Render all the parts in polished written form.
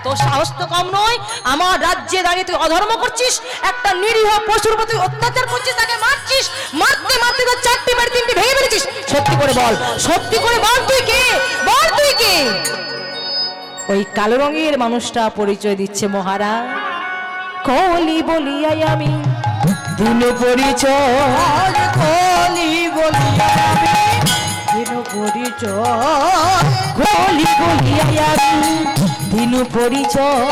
তোর সাহস তো কম নয়, আমার রাজ্যে দাঁড়িয়ে তুই অধর্ম করছিস, একটা নিরীহ পশুর প্রতি অত্যাচার করছিস, তাকে মারছিস, মারতে মারতে তোর 4টি বাড়ি 3টি ভেঙে ফেলেছিস। সত্যি করে বল, সত্যি করে বল তুই কে, বল তুই কে? ওই কালো রঙের মানুষটা পরিচয় দিচ্ছে মহারাজ। কলি বলিয়াই আমি দিন পরিচয়, কলি বলিয়াই আমি দিন পরিচয়, কলি বলিয়াই আমি দিন পরিচয়,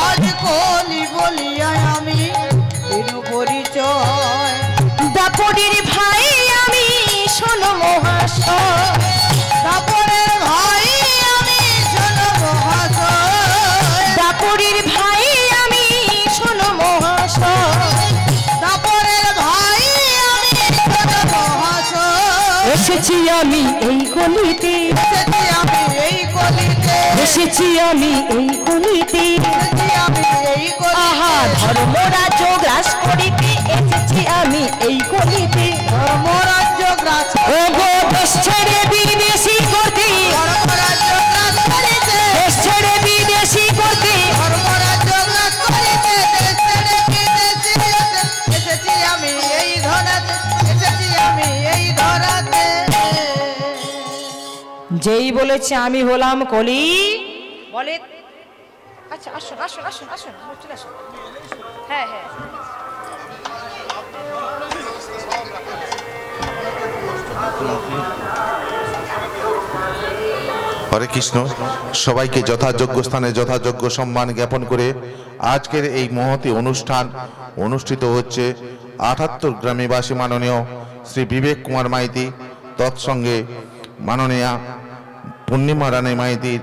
আজ কলি বলিয়াই আমি দিন পরিচয়। দাপড়ির ভাই আমি শোনো মহাশয়, দাপড়ের ভাই আমি শোনো মহাশয়, দাপড়ির ভাই আমি শোনো মহাশয়, দাপড়ের ভাই আমি শোনো মহাশয়। এসেছি আমি এই গলিতে, এসেছি আমি এই গলিতে, এসেছি আমি এই গলিতে, এসেছি আমি এই গলিতে। আহা ধর্মরাজ্য গ্রাস করিতে এসেছি আমি এই গলিতে, ধর্মরাজ্য গ্রাস ও গো দেশ ছেড়ে বিদেশি করতে, ধর্মরাজ্য গ্রাস করিতে, দেশ ছেড়ে বিদেশি করতে, ধর্মরাজ্য গ্রাস করিতে, দেশ ছেড়ে বিদেশি হতে এসেছি আমি এই ধরাতে, এসেছি আমি এই ধরাতে। যেই বলেছে আমি হলাম কলি বলে, আচ্ছা আসুন আসুন আসুন আসুন চলে আসুন। হ্যাঁ হ্যাঁ হরে কৃষ্ণ। সবাইকে যথাযোগ্য স্থানে যথাযোগ্য সম্মান জ্ঞাপন করে আজকের এই মহতী অনুষ্ঠান অনুষ্ঠিত হচ্ছে ৭৮ গ্রামীবাসী মাননীয় শ্রী বিবেক কুমার মাইতি, তৎসঙ্গে মাননীয়া পূর্ণিমা রানী মাইতির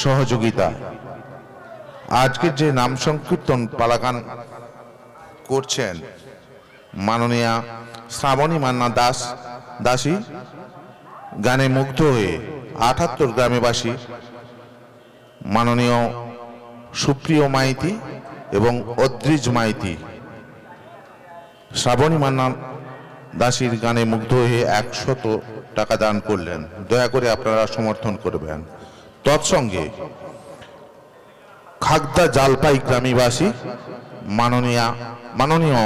সহযোগিতা। আজকের যে নাম সংকীর্তন পালাগান করছেন মাননীয়া শ্রাবণী মান্না দাসী, গানে মুগ্ধ হয়ে ৭৮ গ্রামবাসী মাননীয় সুপ্রিয় মাইতি এবং অদ্রিজ মাইতি শ্রাবণী মান্না দাসীর গানে মুগ্ধ হয়ে ১০০ টাকা দান করলেন। দয়া করে আপনারা সমর্থন করবেন। তৎসঙ্গে খাগদা জালপাই গ্রামবাসী মাননীয়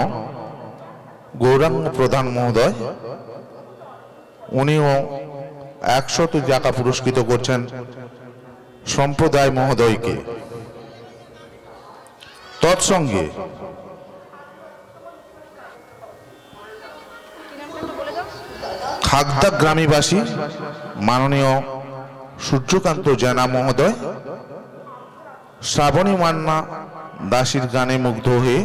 গৌরাঙ্গ প্রধান মহোদয়, উনিও ১০০ টাকা পুরস্কৃত করছেন সম্প্রদায় মহোদয়কে। তৎসঙ্গে খাগদা গ্রামবাসী মাননীয় সূর্যকান্ত জেনা মহোদয় শ্রাবণী মান্না দাসীর গানে মুগ্ধ হয়ে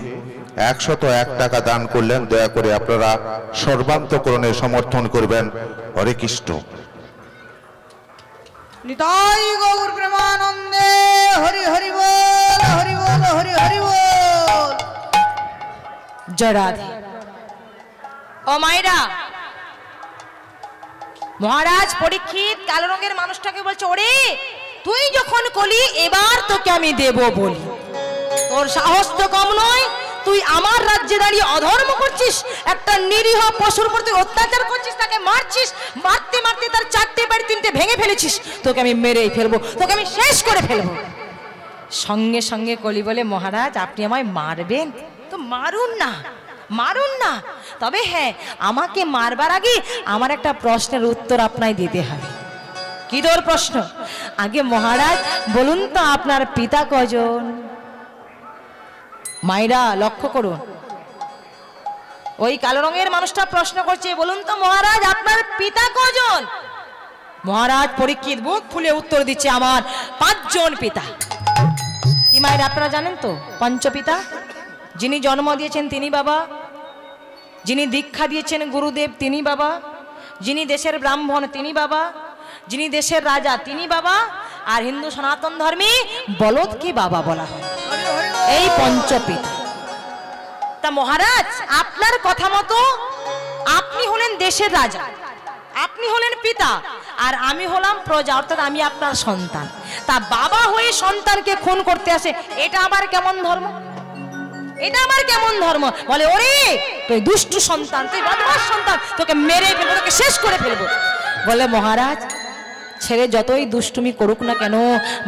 ১০১ টাকা দান করলেন। দয়া করে আপনারা সর্বান্তকরণে সমর্থন করবেন। হরে কৃষ্ণ। নিতাই গৌর প্রেমানন্দে হরি হরি বল, হরি বল, হরি হরি বল। জয় রাধে। ও মায়েরা, মহারাজ পরীক্ষিত কালো রঙের মানুষটাকে বলছে, ওরে তুই যখন কলি এবার তোকে আমি দেব বলি, তোর সাহস তো কম নয়, তুই আমার রাজ্যে দাঁড়িয়ে অধর্ম করছিস, একটা নিরীহ পশুর প্রতি অত্যাচার করছিস, তাকে মারছিস, মারতে মারতে তার 4টে বাড়ি 3টে ভেঙে ফেলেছিস, তোকে আমি মেরেই ফেলবো, তোকে আমি শেষ করে ফেলবো। সঙ্গে সঙ্গে কলি বলে, মহারাজ আপনি আমায় মারবেন তো মারুন না, মারুন না, তবে হ্যাঁ আমাকে মারবার আগে আমার একটা প্রশ্নের উত্তর আপনায় দিতে হবে। কি তোর প্রশ্ন? আগে মহারাজ বলুন তো আপনার পিতা কজন? মায়েরা লক্ষ্য করুন, ওই কালো রঙের মানুষটা প্রশ্ন করছে, বলুন তো মহারাজ আপনার পিতা কজন? মহারাজ পরীক্ষিত বুক ফুলে উত্তর দিচ্ছে, আমার 5 জন পিতা। কি মায়েরা আপনারা জানেন তো পঞ্চপিতা? যিনি জন্ম দিয়েছেন তিনি বাবা, যিনি দীক্ষা দিয়েছেন গুরুদেব তিনি বাবা, যিনি দেশের ব্রাহ্মণ তিনি বাবা, যিনি দেশের রাজা তিনি বাবা, আর হিন্দু সনাতন ধর্মে বলদকে বাবা বলা হয়। এই পঞ্চপিতা। তা মহারাজ আপনার কথা মতো আপনি হলেন দেশের রাজা, আপনি হলেন পিতা, আর আমি হলাম প্রজা, অর্থাৎ আমি আপনার সন্তান। তা বাবা হয়ে সন্তানকে খুন করতে আসে, এটা আবার কেমন ধর্ম? এটা আমার কেমন ধর্ম? বলে, ওরে তুই দুষ্টু সন্তান, তুই বদমাশ সন্তান, তোকে মেরে ফেলবো, তোকে শেষ করে ফেলবো। বলে, মহারাজ ছেলে যতই দুষ্টুমি করুক না কেন,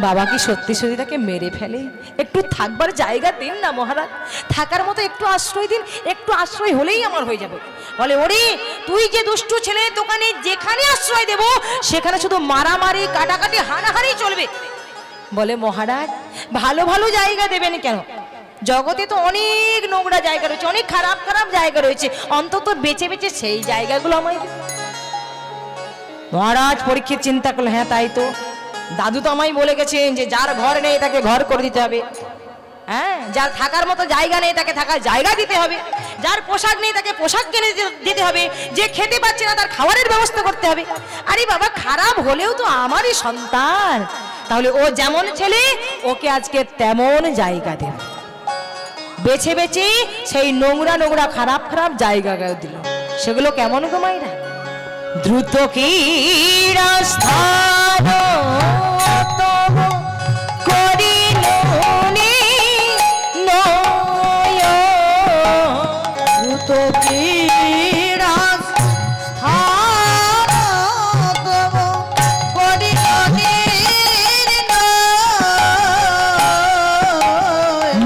বাবা কি সত্যি সত্যি তাকে মেরে ফেলে? একটু থাকবার জায়গা দিন না মহারাজ, থাকার মতো একটু আশ্রয় দিন, একটু আশ্রয় হলেই আমার হয়ে যাবে। বলে ওরে তুই যে দুষ্টু ছেলে, দোকানে যেখানে আশ্রয় দেব সেখানে শুধু মারামারি কাটাকাটি হানাহানি চলবে। বলে মহারাজ ভালো ভালো জায়গা দেবেন কেন? জগতে তো অনেক নোংরা জায়গা রয়েছে, অনেক খারাপ খারাপ জায়গা রয়েছে, অন্তত বেছে বেছে সেই জায়গাগুলো আমায় দিন। মহারাজ পরীক্ষিত চিন্তা করলো, হ্যাঁ তাই তো, দাদু তো আমায় বলে গেছেন যে যার ঘর নেই তাকে ঘর করে দিতে হবে, হ্যাঁ, যার থাকার মতো জায়গা নেই তাকে থাকার জায়গা দিতে হবে, যার পোশাক নেই তাকে পোশাক কিনে দিতে হবে, যে খেতে পাচ্ছে না তার খাবারের ব্যবস্থা করতে হবে। আরে বাবা খারাপ হলেও তো আমারই সন্তান, তাহলে ও যেমন ছেলে ওকে আজকে তেমন জায়গা দেব। বেছে বেছে সেই নোংরা নোংরা খারাপ খারাপ জায়গা দিল। সেগুলো কেমন গো মাইরা? দ্রুত ক্রীড়া স্থান তব করিল দ্রুত ক্রীড়া স্থান তব করিল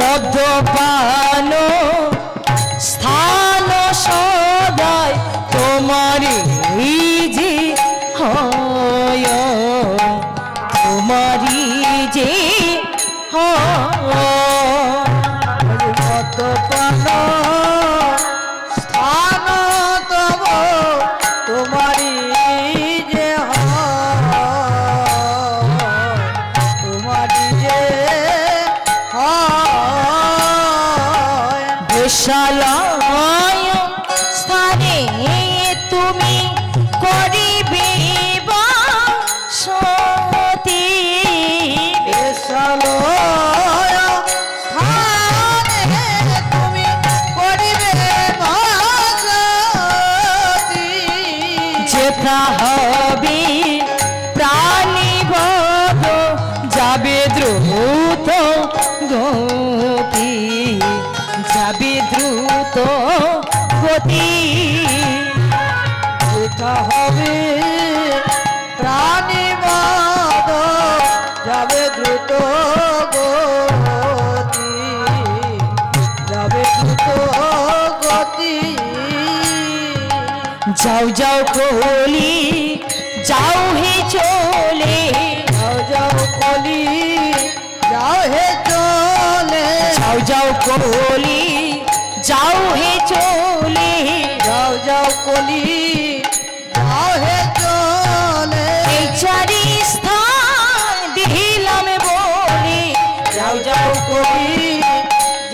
মদ্যপান স্থান সদাই তোমারি যে হয়, তোমারি যে মদ্যপান স্থান তব তোমারি যে তোমারি যে বেশালয় স্থানে তুমি করিবে বাসতি। বেশালয় স্থানে তুমি করিবে বাসতি। যেথা হবে প্রাণীবধ যাবে দ্রুত গতি, যাবে দ্রুত গতি। যেথা হবে প্রাণীবধ যাবে দ্রুত গতি, যাবে দ্রুত গতি। যাও যাও কলি যাও হে চলে, যাও যাও কলি যাও হে চলে, যাও যাও কলি যাও হে চলে, যাও যাও কলি যাও হে চলে। এই চারি স্থান দিলাম বলে, যাও যাও কলি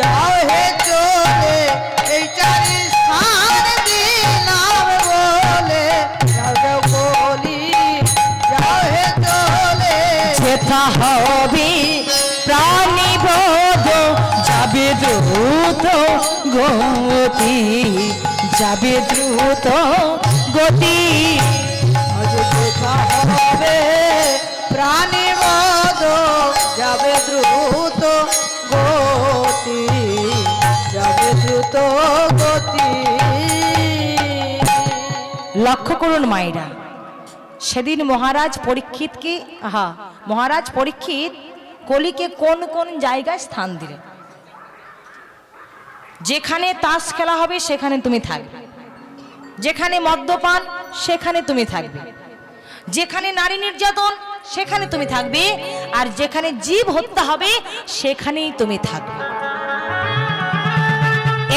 যাও হে চলে, এই চারি স্থান দিলাম বলে। যাও যাও কলি যাও হে চলে। যেথা হবে প্রাণীবধ যাবে দ্রুত গতি, যাবে দ্রুত গতি। আজ যেথা হবে প্রাণীবধ যাবে দ্রুত গতি, যাবে দ্রুত গতি। লক্ষ্য করুন মায়েরা, সেদিন মহারাজ পরীক্ষিতকে মহারাজ পরীক্ষিত কলিকে কোন কোন জায়গায় স্থান দিলেন। যেখানে তাস খেলা হবে সেখানে তুমি থাকবে, যেখানে মদ্যপান সেখানে তুমি থাকবে, যেখানে নারী নির্যাতন সেখানে তুমি থাকবে, আর যেখানে জীব হত্যা হবে সেখানেই তুমি থাকবে।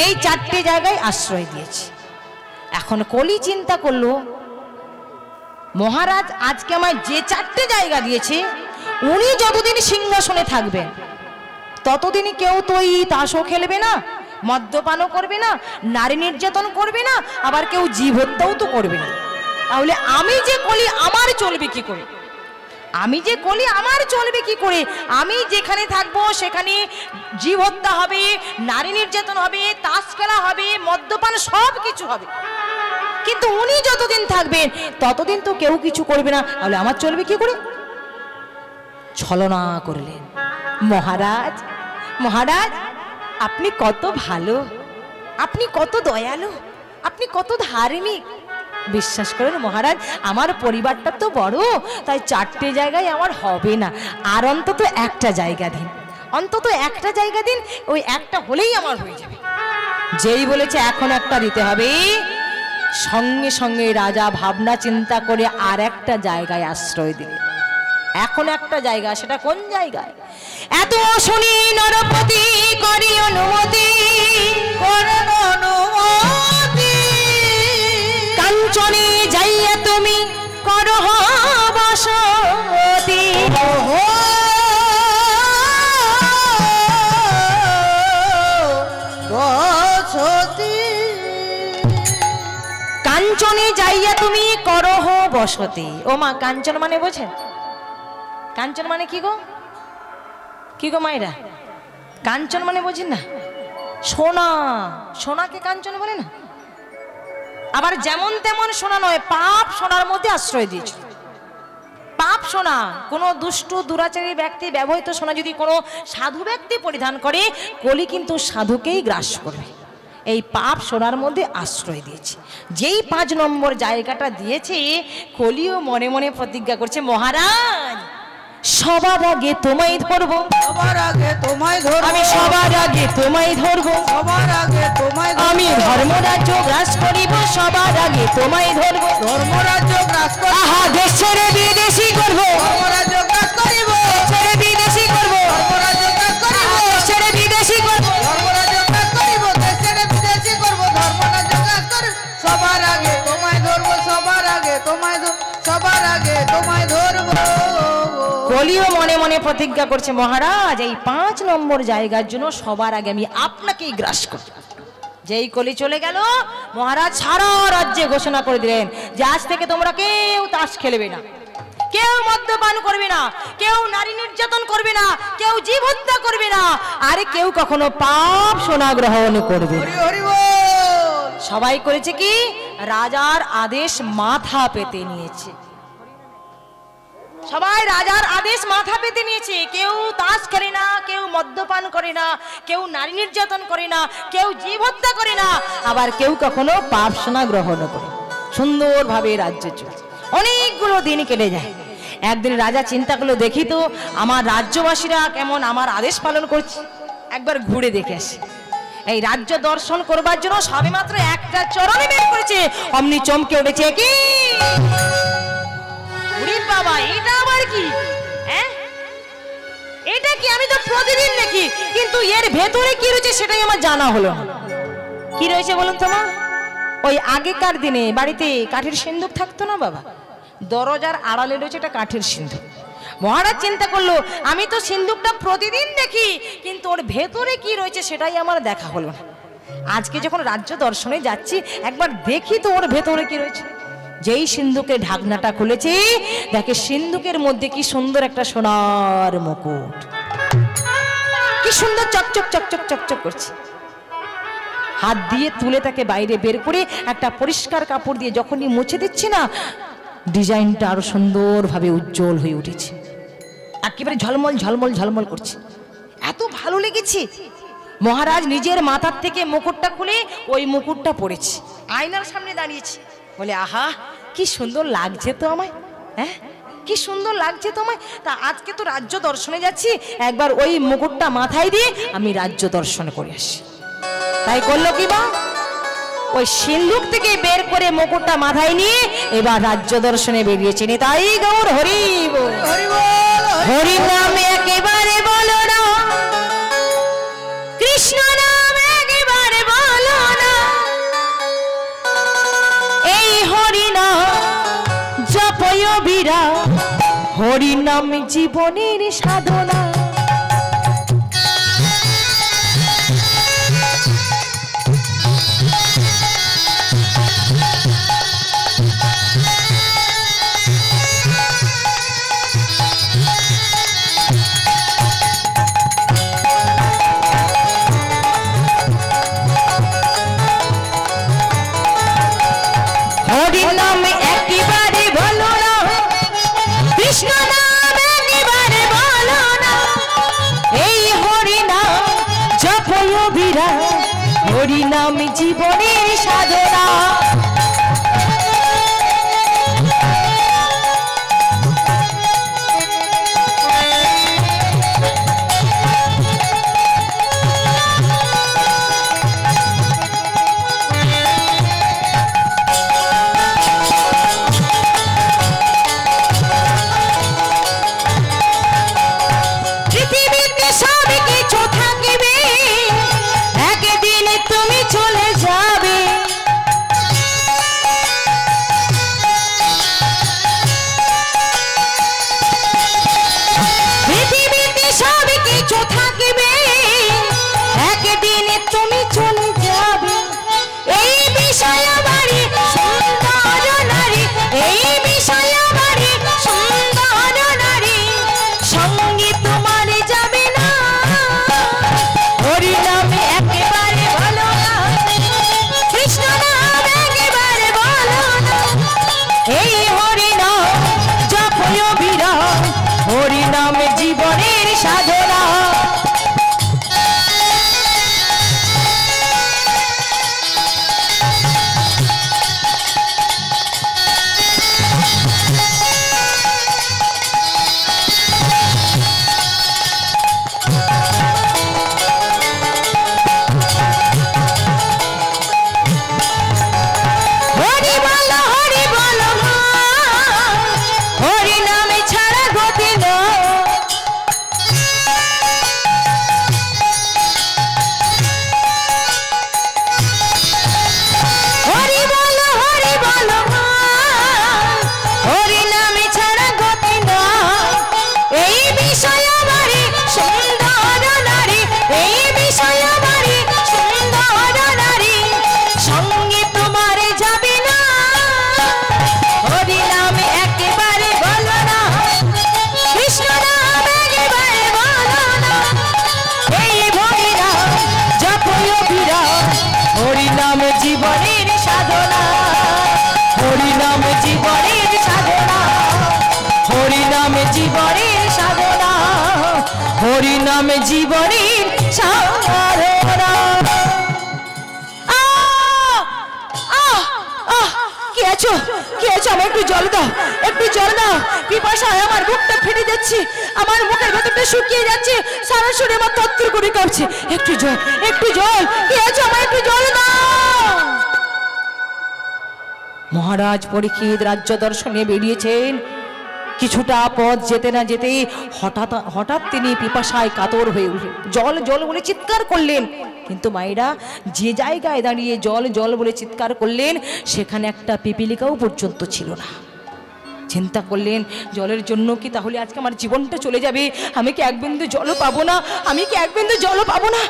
এই চারটি জায়গায় আশ্রয় দিয়েছে। এখন কলি চিন্তা করলো, মহারাজ আজকে আমায় যে চারটে জায়গা দিয়েছে, উনি যতদিন সিংহাসনে থাকবেন ততদিনই কেউ তো এই তাসও খেলবে না, মদ্যপানও করবে না, নারী নির্যাতন করবে না, আবার কেউ জীব হত্যাও তো করবে না। তাহলে আমি যে কলি আমার চলবে কি করে? আমি যে কলি আমার চলবে কি করে? আমি যেখানে থাকবো সেখানে জীব হত্যা হবে, নারী নির্যাতন হবে, তাস খেলা হবে, মদ্যপান সব কিছু হবে। কিন্তু উনি যতদিন থাকবেন ততদিন তো কেউ কিছু করবে না, তাহলে আমার চলবে কি করে? ছলনা করলেন। মহারাজ মহারাজ আপনি কত ভালো, আপনি কত দয়ালু, আপনি কত ধার্মিক, বিশ্বাস করেন মহারাজ, আমার পরিবারটা তো বড়, তাই 4টে জায়গায় আমার হবে না। আর অন্তত একটা জায়গা দিন, অন্তত একটা জায়গা দিন, ওই একটা হলেই আমার হয়ে যাবে। যেই বলেছে এখন একটা দিতে হবে, সঙ্গে সঙ্গে রাজা ভাবনা চিন্তা করে আর একটা জায়গায় আশ্রয় দিল। এখন একটা জায়গা, সেটা কোন জায়গায়? এত শুনি নরপতি করি অনুমতি, করেন অনুমতি, কাঞ্চনে যাইয়া তুমি করহ বসতি। ওহো বসতি, কাঞ্চনে যাইয়া তুমি করহ বসতি। ও মা, কাঞ্চন মানে বোঝেন? কাঞ্চন মানে কি গো? কি গো মায়েরা, কাঞ্চন মানে বোঝেন না? সোনা, সোনাকে কাঞ্চন বলে না? আবার যেমন তেমন সোনা নয়, পাপ সোনার মধ্যে আশ্রয় দিয়েছে। পাপ সোনা, কোনো দুষ্টু দুরাচারী ব্যক্তি ব্যবহৃত সোনা যদি কোনো সাধু ব্যক্তি পরিধান করে, কলি কিন্তু সাধুকেই গ্রাস করবে। এই পাপ সোনার মধ্যে আশ্রয় দিয়েছে। যেই 5 নম্বর জায়গাটা দিয়েছে, কলিও মনে মনে প্রতিজ্ঞা করছে, মহারাজ সবার আগে তোমায় ধরবো, সবার আগে তোমায় ধরবো, আমি সবার আগে তোমায় ধরবো, সবার আগে তোমায় ধরবো, আমি ধর্মরাজ্য গ্রাস করিব, সবার আগে তোমায় ধরবো, ধর্মরাজ্য গ্রাস করিব, আহা দেশ ছেড়ে বিদেশি করবো, ধর্মরাজ্য গ্রাস করিব, ছেড়ে বিদেশি করবো, ধর্মরাজ্য গ্রাস করিব, দেশ ছেড়ে বিদেশি করবো, ধর্মরাজ্য গ্রাস করিব, দেশ ছেড়ে বিদেশি করব, ধর্মরাজ্য গ্রাস করিব, সবার আগে তোমায় ধরবো, সবার আগে তোমায় সবার আগে তোমায় ধরবো। কলিও মনে মনে প্রতিজ্ঞা করছে, মহারাজ এই 5 নম্বর জায়গার জন্য সবার আগে আমি আপনাকেই গ্রাস করব। যেই কলি চলে গেল, মহারাজ সারা রাজ্যে ঘোষণা করে দিলেন যে আজ থেকে তোমরা কেউ তাস খেলবে না, কেউ মদ্যপান করবে না, কেউ নারী নির্যাতন করবে না, কেউ জীব হত্যা করবে না, আর কেউ কখনো পাপ সোনা গ্রহণ করবে না। হরি হরি বল। সবাই করেছে কি? রাজার আদেশ মাথা পেতে নিয়েছে। সবাই রাজার আদেশ মাথা পেতে নিয়েছে। কেউ তাস খেলে না, কেউ মদ্যপান করে না, কেউ নারী নির্যাতন করে না, কেউ জীব হত্যা করে না, আবার কেউ কখনো পাপ সোনা গ্রহণ করে। সুন্দরভাবে রাজ্য চলছে। অনেকগুলো দিন কেটে যায়। একদিন রাজা চিন্তা করলো, দেখি তো আমার রাজ্যবাসীরা কেমন আমার আদেশ পালন করছে, একবার ঘুরে দেখে আসি। এই রাজ্য দর্শন করবার জন্য সবেমাত্র একটা চরণে বের করেছে, অমনি চমকে উঠেছে, কি বাবা, এটা আবার কি? এটা কি? আমি তো প্রতিদিন দেখি, কিন্তু এর ভেতরে কি রয়েছে সেটাই আমার জানা হলো না। কি রয়েছে বলুন তো মা? ওই আগেকার দিনে বাড়িতে কাঠের সিন্দুক থাকতো না বাবা, দরজার আড়ালে রয়েছে একটা কাঠের সিন্দুক। মহারাজ চিন্তা করলো, আমি তো সিন্দুকটা প্রতিদিন দেখি, কিন্তু ওর ভেতরে কি রয়েছে সেটাই আমার দেখা হলো না। আজকে যখন রাজ্য দর্শনে যাচ্ছি, একবার দেখি তো ওর ভেতরে কি রয়েছে। যেই সিন্ধুকের ঢাকনাটা খুলেছি, দেখে সিন্ধুকের মধ্যে কি সুন্দর একটা সোনার মুকুট, কি সুন্দর চকচক চকচক চকচক করছে। হাত দিয়ে তুলে তাকে বাইরে বের করে একটা পরিষ্কার কাপড় দিয়ে যখনই মুছে দিচ্ছি না, ডিজাইনটা আরো সুন্দরভাবে উজ্জ্বল হয়ে উঠেছে, একেবারে ঝলমল ঝলমল ঝলমল করছে। এত ভালো লেগেছে, মহারাজ নিজের মাথার থেকে মুকুটটা খুলে ওই মুকুটটা পরেছে, আয়নার সামনে দাঁড়িয়েছে, বলে আহা কি সুন্দর লাগছে তো আমায়, হ্যাঁ কি সুন্দর লাগছে তো আমায়। তা আজকে তো রাজ্য দর্শনে যাচ্ছি, একবার ওই মুকুটটা মাথায় দিয়ে আমি রাজ্য দর্শন করে আসি। তাই করলো কি বা, ওই সিন্ধুক থেকে বের করে মুকুটটা মাথায় নিয়ে এবার রাজ্য দর্শনে বেরিয়েছে। তাই গৌর হরি বল, হরি বল, হরি নাম একেবারে বলো না, কৃষ্ণ নাম একেবারে বলো না, এই হরি নাম জপয় বীরা, হরি নাম জীবনের সাধনা। হরি নাম একেবারে বলো না, কৃষ্ণ নাম একেবারে বলো না, এই হরি নাম জপয় বীরা, হরি নাম জীবনের সাধনা। হরি নাম জীবনের সাধনা। কে আছো, কে আছো? আমার একটু জল দাও, একটু জল দাও। পিপাসায় আমার বুকটা ফেটে যাচ্ছে, আমার মুখের ভেতরটা শুকিয়ে যাচ্ছে, সারা শরীরে আমার তত্তর করে কাঁপছে। একটু জল, একটু জল। কে আছো? আমার একটু জল দাও। মহারাজ পরীক্ষিত রাজ্য দর্শনে বেরিয়েছেন। কিছুটা পথ যেতে না যেতে হঠাৎ তিনি পিপাসায় কাতর হয়ে উঠলেন। জল জল বলে চিৎকার করলেন। কিন্তু মায়েরা যে জায়গায় দাঁড়িয়ে জল জল বলে চিৎকার করলেন সেখানে একটা পিপিলিকাও পর্যন্ত ছিল না। চিন্তা করলেন জলের জন্য কি তাহলে আজকে আমার জীবনটা চলে যাবে? আমি কি এক বিন্দু জলও পাবো না? আমি কি এক বিন্দু জলও পাবো না?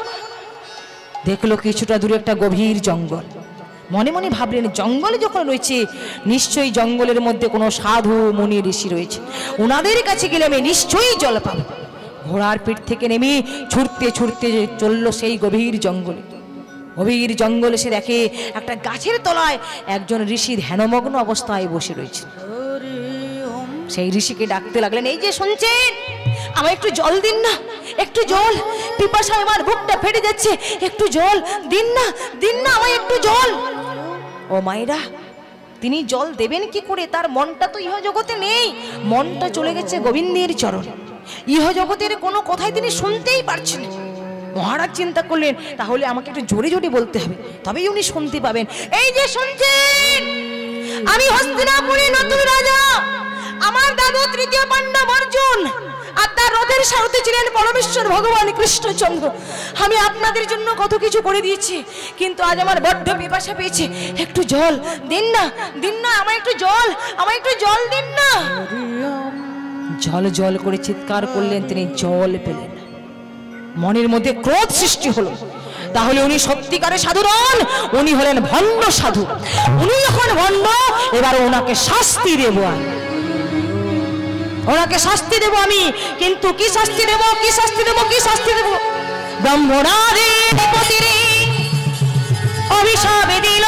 দেখলো কিছুটা দূরে একটা গভীর জঙ্গল। মনে মনে ভাবলেন জঙ্গলে যখন রয়েছে নিশ্চয়ই জঙ্গলের মধ্যে কোনো সাধু মুনি ঋষি রয়েছে, ওনাদের কাছে গেলে আমি নিশ্চয়ই জল পাবো। ঘোড়ার পিঠ থেকে নেমে ছুটতে ছুটতে চলল সেই গভীর জঙ্গলে। গভীর জঙ্গলে সে দেখে একটা গাছের তলায় একজন ঋষি ধ্যানমগ্ন অবস্থায় বসে রয়েছে। সেই ঋষিকে ডাকতে লাগলেন, এই যে শুনছেন, আমার একটু জল দিন না, একটু জল। পিপাসায় আমার বুকটা ফেটে যাচ্ছে, একটু জল দিন না, দিন না আমায় একটু জল। ও মায়েরা, তিনি জল দেবেন কি করে? তার মনটা তো ইহ জগতে নেই, মনটা চলে গেছে গোবিন্দের চরণে। ইহ জগতের কোনো কথাই তিনি শুনতেই পারছেন। মহারাজ চিন্তা করলেন তাহলে আমাকে একটু জোরে জোরে বলতে হবে, তবেই উনি শুনতে পাবেন। এই যে শুনছেন, আমি হস্তিনাপুরের নতুন রাজা, আমার দাদু তৃতীয় পাণ্ডব অর্জুন আর তার রথের সারথি ছিলেন পরমেশ্বর ভগবান কৃষ্ণচন্দ্র। আমি আপনাদের জন্য কত কিছু করে দিয়েছি, কিন্তু আজ আমার বড্ড পিপাসা পেয়েছে। একটু জল দিন না, দিন না আমায় একটু জল, আমায় একটু জল দিন না। জল জল করে চিৎকার করলেন, তিনি জল পেলেন। মনের মধ্যে ক্রোধ সৃষ্টি হলো, তাহলে উনি সত্যিকারের সাধু নন, উনি হলেন ভণ্ড সাধু। উনি যখন ভণ্ড, এবার ওনাকে শাস্তি দেব, ওনাকে শাস্তি দেব আমি। কিন্তু কি শাস্তি দেব, কি শাস্তি দেব, কি শাস্তি দেব? ব্রহ্মণাদের পতিরে অভিশাপ দিল,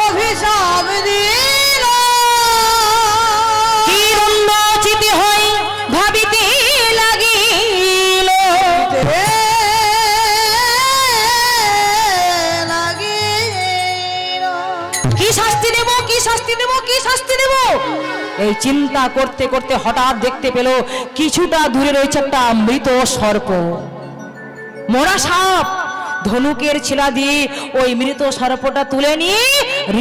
অভিশাপ দিল, কি রঞ্জিত হয় ভাবিতে লাগিল, কি শাস্তি দেব, কি শাস্তি দেব, কি শাস্তি দেব? এই চিন্তা করতে করতে হঠাৎ দেখতে পেল কিছুটা দূরে রয়েছে একটা মৃত সর্প, মরা সাপ। ধনুকের ছিলা দিয়ে ওই মৃত সর্পটা তুলে নিয়ে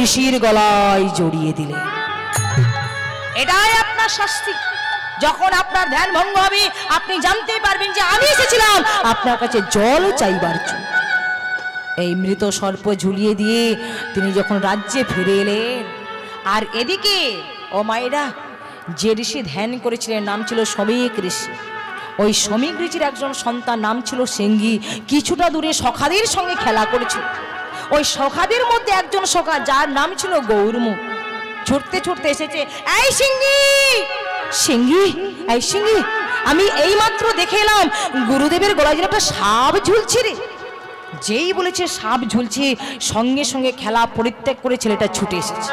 ঋষির গলায় জড়িয়ে দিলেন। এটাই আপনার শাস্তি। যখন আপনার ধ্যান ভঙ্গ হবে আপনি জানতে পারবেন যে আমি এসেছিলাম আপনার কাছে জল চাইবার জন্য। এই মৃত সর্প ঝুলিয়ে দিয়ে তিনি যখন রাজ্যে ফিরে এলেন, আর এদিকে ও মায়েরা, যে ঋষি ধ্যান করেছিলেন নাম ছিল সমীক ঋষি। ওই সমীক ঋষির একজন সন্তান নাম ছিল সিঙ্গি, কিছুটা দূরে সখাদের সঙ্গে খেলা করেছিল। ওই সখাদের মধ্যে একজন সখা যার নাম ছিল গৌরমুখ ছুটতে ছুটতে এসেছে, এই সিঙ্গি, সিঙ্গি, এই সিঙ্গি, আমি এই মাত্র দেখে এলাম গুরুদেবের গলায় যেন একটা সাপ ঝুলছে রে। যেই বলেছে সাপ ঝুলছে, সঙ্গে সঙ্গে খেলা পরিত্যাগ করে ছেলেটা ছুটে এসেছে,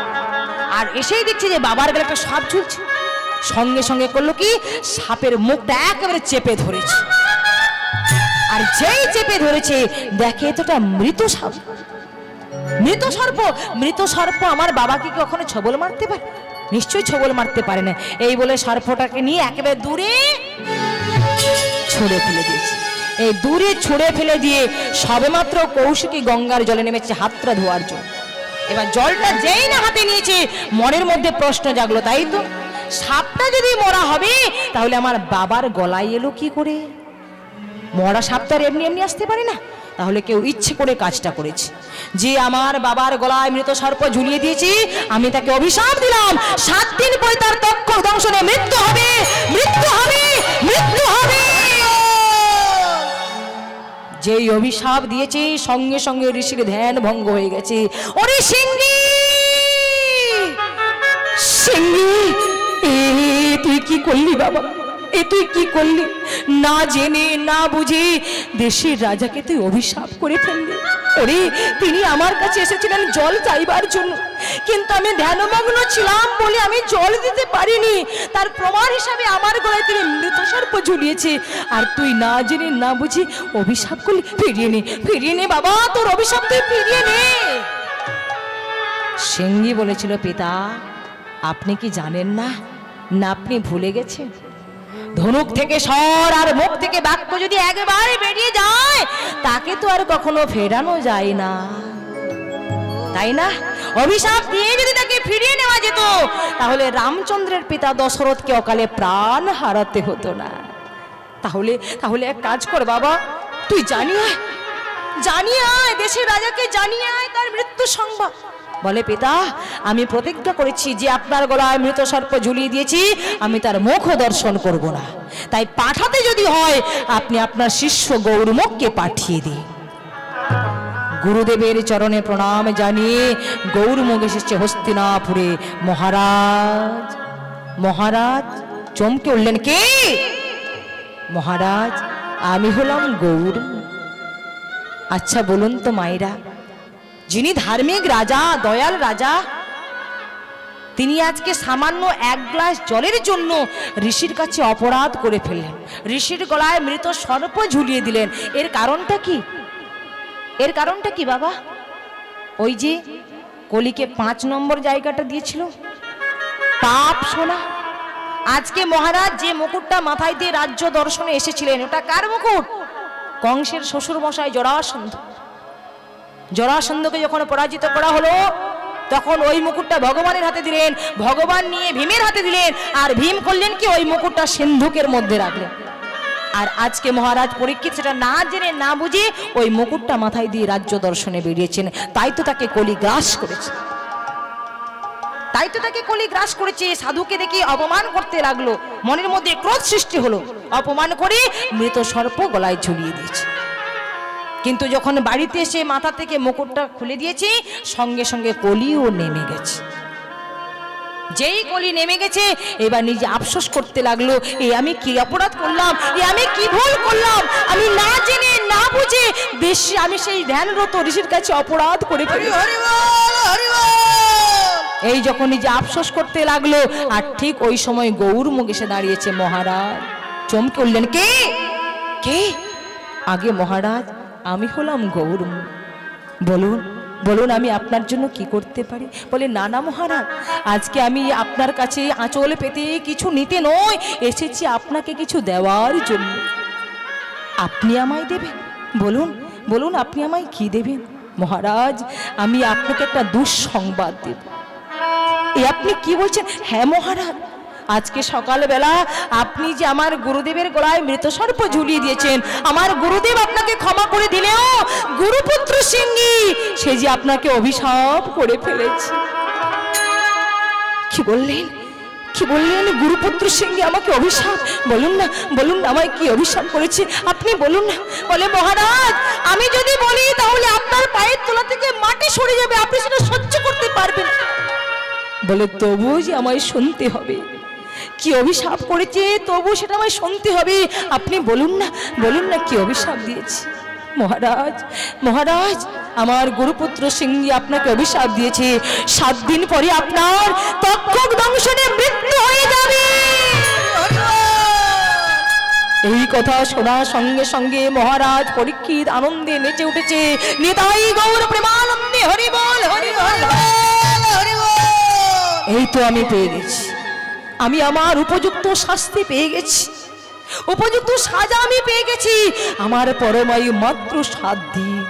আর এসেই দেখছে যে বাবার গলায় একটা সাপ ঝুলছে। সঙ্গে সঙ্গে করলো কি, সাপের মুখটা একেবারে চেপে ধরেছে। আর যেই চেপে ধরেছে দেখে এটা মৃত সাপ, মৃত সর্প। মৃত সর্প আমার বাবাকে কখনো ছবল মারতে পারে? নিশ্চয়ই ছবল মারতে পারে না। এই বলে সর্পটাকে নিয়ে একেবারে দূরে ছুঁড়ে ফেলে দিয়েছে। এই দূরে ছুঁড়ে ফেলে দিয়ে সবেমাত্র কৌশিকী গঙ্গার জলে নেমেছে হাতটা ধোয়ার জন্য। এবার জলটা যেই না হাতে নিয়েছে মনের মধ্যে প্রশ্ন জাগলো, তাই তো সাপটা যদি মরা হবে তাহলে আমার বাবার গলায় এলো কি করে? মরা সাপ তো আর এমনি এমনি আসতে পারে না, তাহলে কেউ ইচ্ছে করে কাজটা করেছে। যে আমার বাবার গলায় মৃত সর্প ঝুলিয়ে দিয়েছি, আমি তাকে অভিশাপ দিলাম 7 দিন পরে তার তক্ষ দংশনে মৃত্যু হবে, মৃত্যু হবে, মৃত্যু হবে। যেই অভিশাপ দিয়েছে সঙ্গে সঙ্গে ঋষির ধ্যান ভঙ্গ হয়ে গেছে। ওরে সিঙ্গি, সিঙ্গি, তুই কি করলি বাবা? তুই কি করলি? না জেনে না বুঝে দেশের রাজাকে তুই অভিশাপ করে ফেললি। ওরে তিনি আমার কাছে এসেছিলেন জল চাইবার জন্য, কিন্তু আমি ধ্যানমগ্ন ছিলাম বলে আমি জল দিতে পারিনি। তার প্রমাণ হিসাবে আমার গলায় তিনি মৃত সর্প ঝুলিয়েছে। আর তুই না জেনে না বুঝি অভিশাপ করলি। ফিরিয়ে নে বাবা, তোর অভিশাপ তুই ফিরিয়ে নে। সিংহী বলেছিল, পিতা আপনি কি জানেন না? না আপনি ভুলে গেছেন? ধনুক থেকে স্বর আর মুখ থেকে বাক্য যদি একবার বেরিয়ে যায় তাকে তো আর কখনো ফেরানো যায় না, তাই না? অভিশাপ দিয়ে যদি তাকে ফিরিয়ে নেওয়া যেত তাহলে রামচন্দ্রের পিতা দশরথকে অকালে প্রাণ হারাতে হতো না। তাহলে এক কাজ কর বাবা, তুই জানিয়ে আয় দেশের রাজাকে, জানিয়ে আয় তার মৃত্যু সংবাদ। বলে, পিতা আমি প্রতিজ্ঞা করেছি যে আপনার গলায় মৃত সর্প ঝুলিয়ে দিয়েছি, আমি তার মুখ দর্শন করব না। তাই পাঠাতে যদি হয় আপনি আপনার শিষ্য গৌরমুখকে পাঠিয়ে দিন। গুরুদেবের চরণে প্রণাম জানিয়ে গৌরমুখ এসেছে হস্তিনাপুরে। মহারাজ চমকে উঠলেন, কে? মহারাজ আমি হলাম গৌরমুখ। আচ্ছা বলুন তো মায়েরা, যিনি ধার্মিক রাজা, দয়াল রাজা, তিনি আজকে সামান্য এক গ্লাস জলের জন্য ঋষির কাছে অপরাধ করে ফেললেন, ঋষির গলায় মৃত সর্প ঝুলিয়ে দিলেন। এর কারণটা কি বাবা? ওই যে কলিকে 5 নম্বর জায়গাটা দিয়েছিল, পাপ সোনা। আজকে মহারাজ যে মুকুটটা মাথায় দিয়ে রাজ্য দর্শনে এসেছিলেন, ওটা কার মুকুট? কংসের শ্বশুর মশাই জরাসন্ধকে যখন পরাজিত করা হলো তখন ওই মুকুটটা ভগবানের হাতে দিলেন, ভগবান নিয়ে ভীমের হাতে দিলেন, আর ভীম করলেন কি ওই মুকুটটা সিন্ধুকের মধ্যে রাখলেন। আর আজকে মহারাজ পরীক্ষিত সেটা না জেনে না বুঝে ওই মুকুটটা মাথায় দিয়ে রাজ্য দর্শনে বেরিয়েছেন। তাই তো তাকে কলি গ্রাস করেছে। সাধুকে দেখে অপমান করতে লাগলো, মনের মধ্যে ক্রোধ সৃষ্টি হলো, অপমান করে মৃত সর্প গলায় ঝুলিয়ে দিয়েছে। কিন্তু যখন বাড়িতে এসে মাথা থেকে মুকুটটা খুলে দিয়েছে সঙ্গে সঙ্গে কলিও নেমে গেছে। যেই কলি নেমে গেছে এবার নিজে আফসোস করতে লাগলো, আমি কি অপরাধ করলাম, আমি কি ভুল করলাম, আমি না জেনে না বুঝে বেশি আমি সেই ধ্যানরত ঋষির কাছে অপরাধ করে ফেলেছি। এই যখন নিজে আফসোস করতে লাগলো আর ঠিক ওই সময় গৌরমুখ এসে দাঁড়িয়েছে। মহারাজ চমকে উঠলেন, কে? আগে মহারাজ আমি হলাম গৌরমুখ, বলুন আমি আপনার জন্য কি করতে পারি? বলে, না মহারাজ, আজকে আমি আপনার কাছে আঁচল পেতে কিছু নিতে নয়, এসেছি আপনাকে কিছু দেওয়ার জন্য। আপনি আমায় দেবেন? বলুন আপনি আমায় কি দেবেন? মহারাজ আমি আপনাকে একটা দুঃসংবাদ দেব। আপনি কি বলছেন? হ্যাঁ মহারাজ, আজকে সকালবেলা আপনি যে আমার গুরুদেবের গলায় মৃত সর্প ঝুলিয়ে দিয়েছেন, আমার গুরুদেব আপনাকে ক্ষমা করে দিলেও গুরুপুত্র সিংহী সে যে আপনাকে অভিশাপ করে ফেলেছে। কি বললেন গুরুপুত্র সিংহী আমাকে অভিশাপ? বলুন না আমায় কি অভিশাপ করেছে আপনি বলুন না। বলে, মহারাজ আমি যদি বলি তাহলে আপনার পায়ের তলা থেকে মাটি সরে যাবে, আপনি সেটা সহ্য করতে পারবেন। বলে, তবুও যে আমায় শুনতে হবে, কি অভিশাপ করেছে তবু সেটা আমায় শুনতে হবে। আপনি বলুন না কি অভিশাপ দিয়েছে। মহারাজ আমার গুরুপুত্র সিংহী আপনাকে অভিশাপ দিয়েছে, 7 দিন পরে আপনার তক্ষক দংশনে মৃত্যু হয়ে যাবে। এই কথা শোনার সঙ্গে সঙ্গে মহারাজ পরীক্ষিত আনন্দে নেচে উঠেছে। নিতাই গৌর প্রেমানন্দে হরি বল, হরি বল, হরি বল। এই তো আমি পেয়ে গেছি, আমি আমার উপযুক্ত শাস্তি পেয়ে গেছি, উপযুক্ত সাজা আমি পেয়ে গেছি। আমার পরমায়ু মাত্র 7 দিন,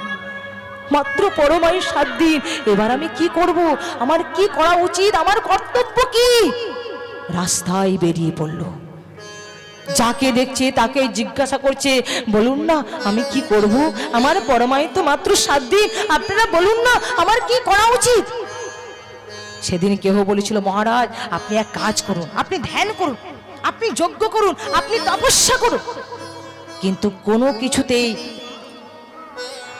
পরমায়ু 7 দিন। এবার আমি কি করব? আমার কি করা উচিত? আমার কর্তব্য কি? রাস্তায় বেরিয়ে পড়ল, যাকে দেখছে তাকে জিজ্ঞাসা করছে, বলুন না আমি কি করব? আমার পরমায়ু তো মাত্র 7 দিন, আপনারা বলুন না আমার কি করা উচিত? সেদিন কেহ বলেছিল, মহারাজ আপনি এক কাজ করুন, আপনি ধ্যান করুন, আপনি যজ্ঞ করুন, আপনি তপস্যা করুন। কিন্তু কোনো কিছুতেই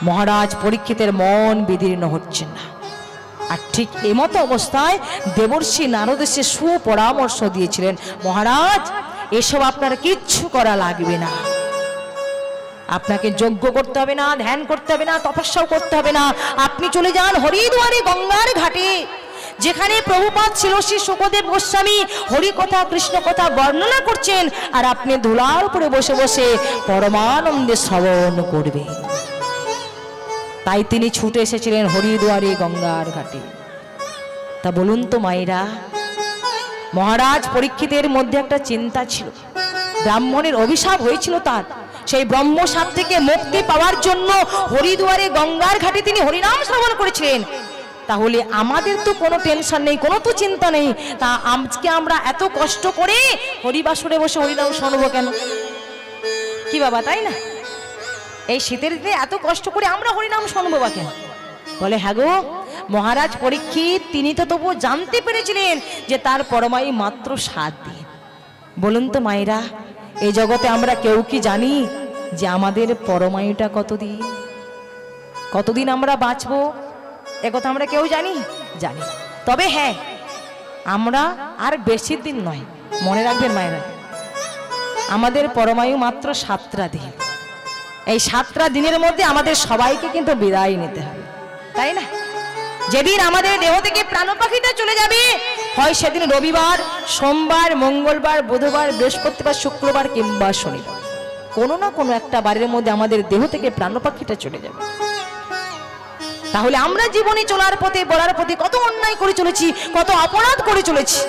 মহারাজ পরীক্ষিতের মন বিদীর্ণ হচ্ছে না। আর ঠিক এমতো অবস্থায় দেবর্ষি নারদ এসে সুপরামর্শ দিয়েছিলেন, মহারাজ এসব আপনার কিচ্ছু করা লাগবে না, আপনাকে যজ্ঞ করতে হবে না, ধ্যান করতে হবে না, তপস্যাও করতে হবে না। আপনি চলে যান হরিদ্বারে গঙ্গার ঘাটে, যেখানে প্রভুপাদ ছিল শ্রী শুকদেব গোস্বামী হরি কথা কৃষ্ণ কথা বর্ণনা করছেন, আর আপনি ধুলার উপরে বসে বসে পরমানন্দে শ্রবণ করবেন। তাই তিনি ছুটে এসেছিলেন হরিদ্বারে গঙ্গার ঘাটে। তা বলুন তো মায়েরা, মহারাজ পরীক্ষিতের মধ্যে একটা চিন্তা ছিল, ব্রাহ্মণের অভিশাপ হয়েছিল তার, সেই ব্রহ্মশাপ থেকে মুক্তি পাওয়ার জন্য হরিদ্বারে গঙ্গার ঘাটে তিনি হরিনাম শ্রবণ করেছিলেন। তাহলে আমাদের তো কোনো টেনশন নেই, কোনো তো চিন্তা নেই, তা আজকে আমরা এত কষ্ট করে হরিবাসরে বসে হরিনাম শুনবো কেন? কি বাবা, তাই না? এই শীতের দিনে এত কষ্ট করে আমরা হরিনাম শুনবো বা কেন? বলে হ্যাঁ গো, মহারাজ পরীক্ষিত তিনি তো তবু জানতে পেরেছিলেন যে তার পরমায়ু মাত্র 7 দিন। বলুন তো মায়েরা, এই জগতে আমরা কেউ কি জানি যে আমাদের পরমায়ুটা কতদিন, কতদিন আমরা বাঁচবো? একথা আমরা কেউ জানি? জানি। তবে হ্যাঁ, আমরা আর বেশি দিন নয়, মনে রাখবেন মায়েরা, আমাদের পরমায়ু মাত্র 7টা দিন। এই 7টা দিনের মধ্যে আমাদের সবাইকে কিন্তু বিদায় নিতে হবে, তাই না? যেদিন আমাদের দেহ থেকে প্রাণ পাখিটা চলে যাবে, হয় সেদিন রবিবার, সোমবার, মঙ্গলবার, বুধবার, বৃহস্পতিবার, শুক্রবার কিংবা শনিবার, কোনো না কোনো একটা বারের মধ্যে আমাদের দেহ থেকে প্রাণ পাখিটা চলে যাবে। তাহলে আমরা জীবনে চলার পথে বলার পথে কত অন্যায় করে চলেছি, কত অপরাধ করে চলেছি,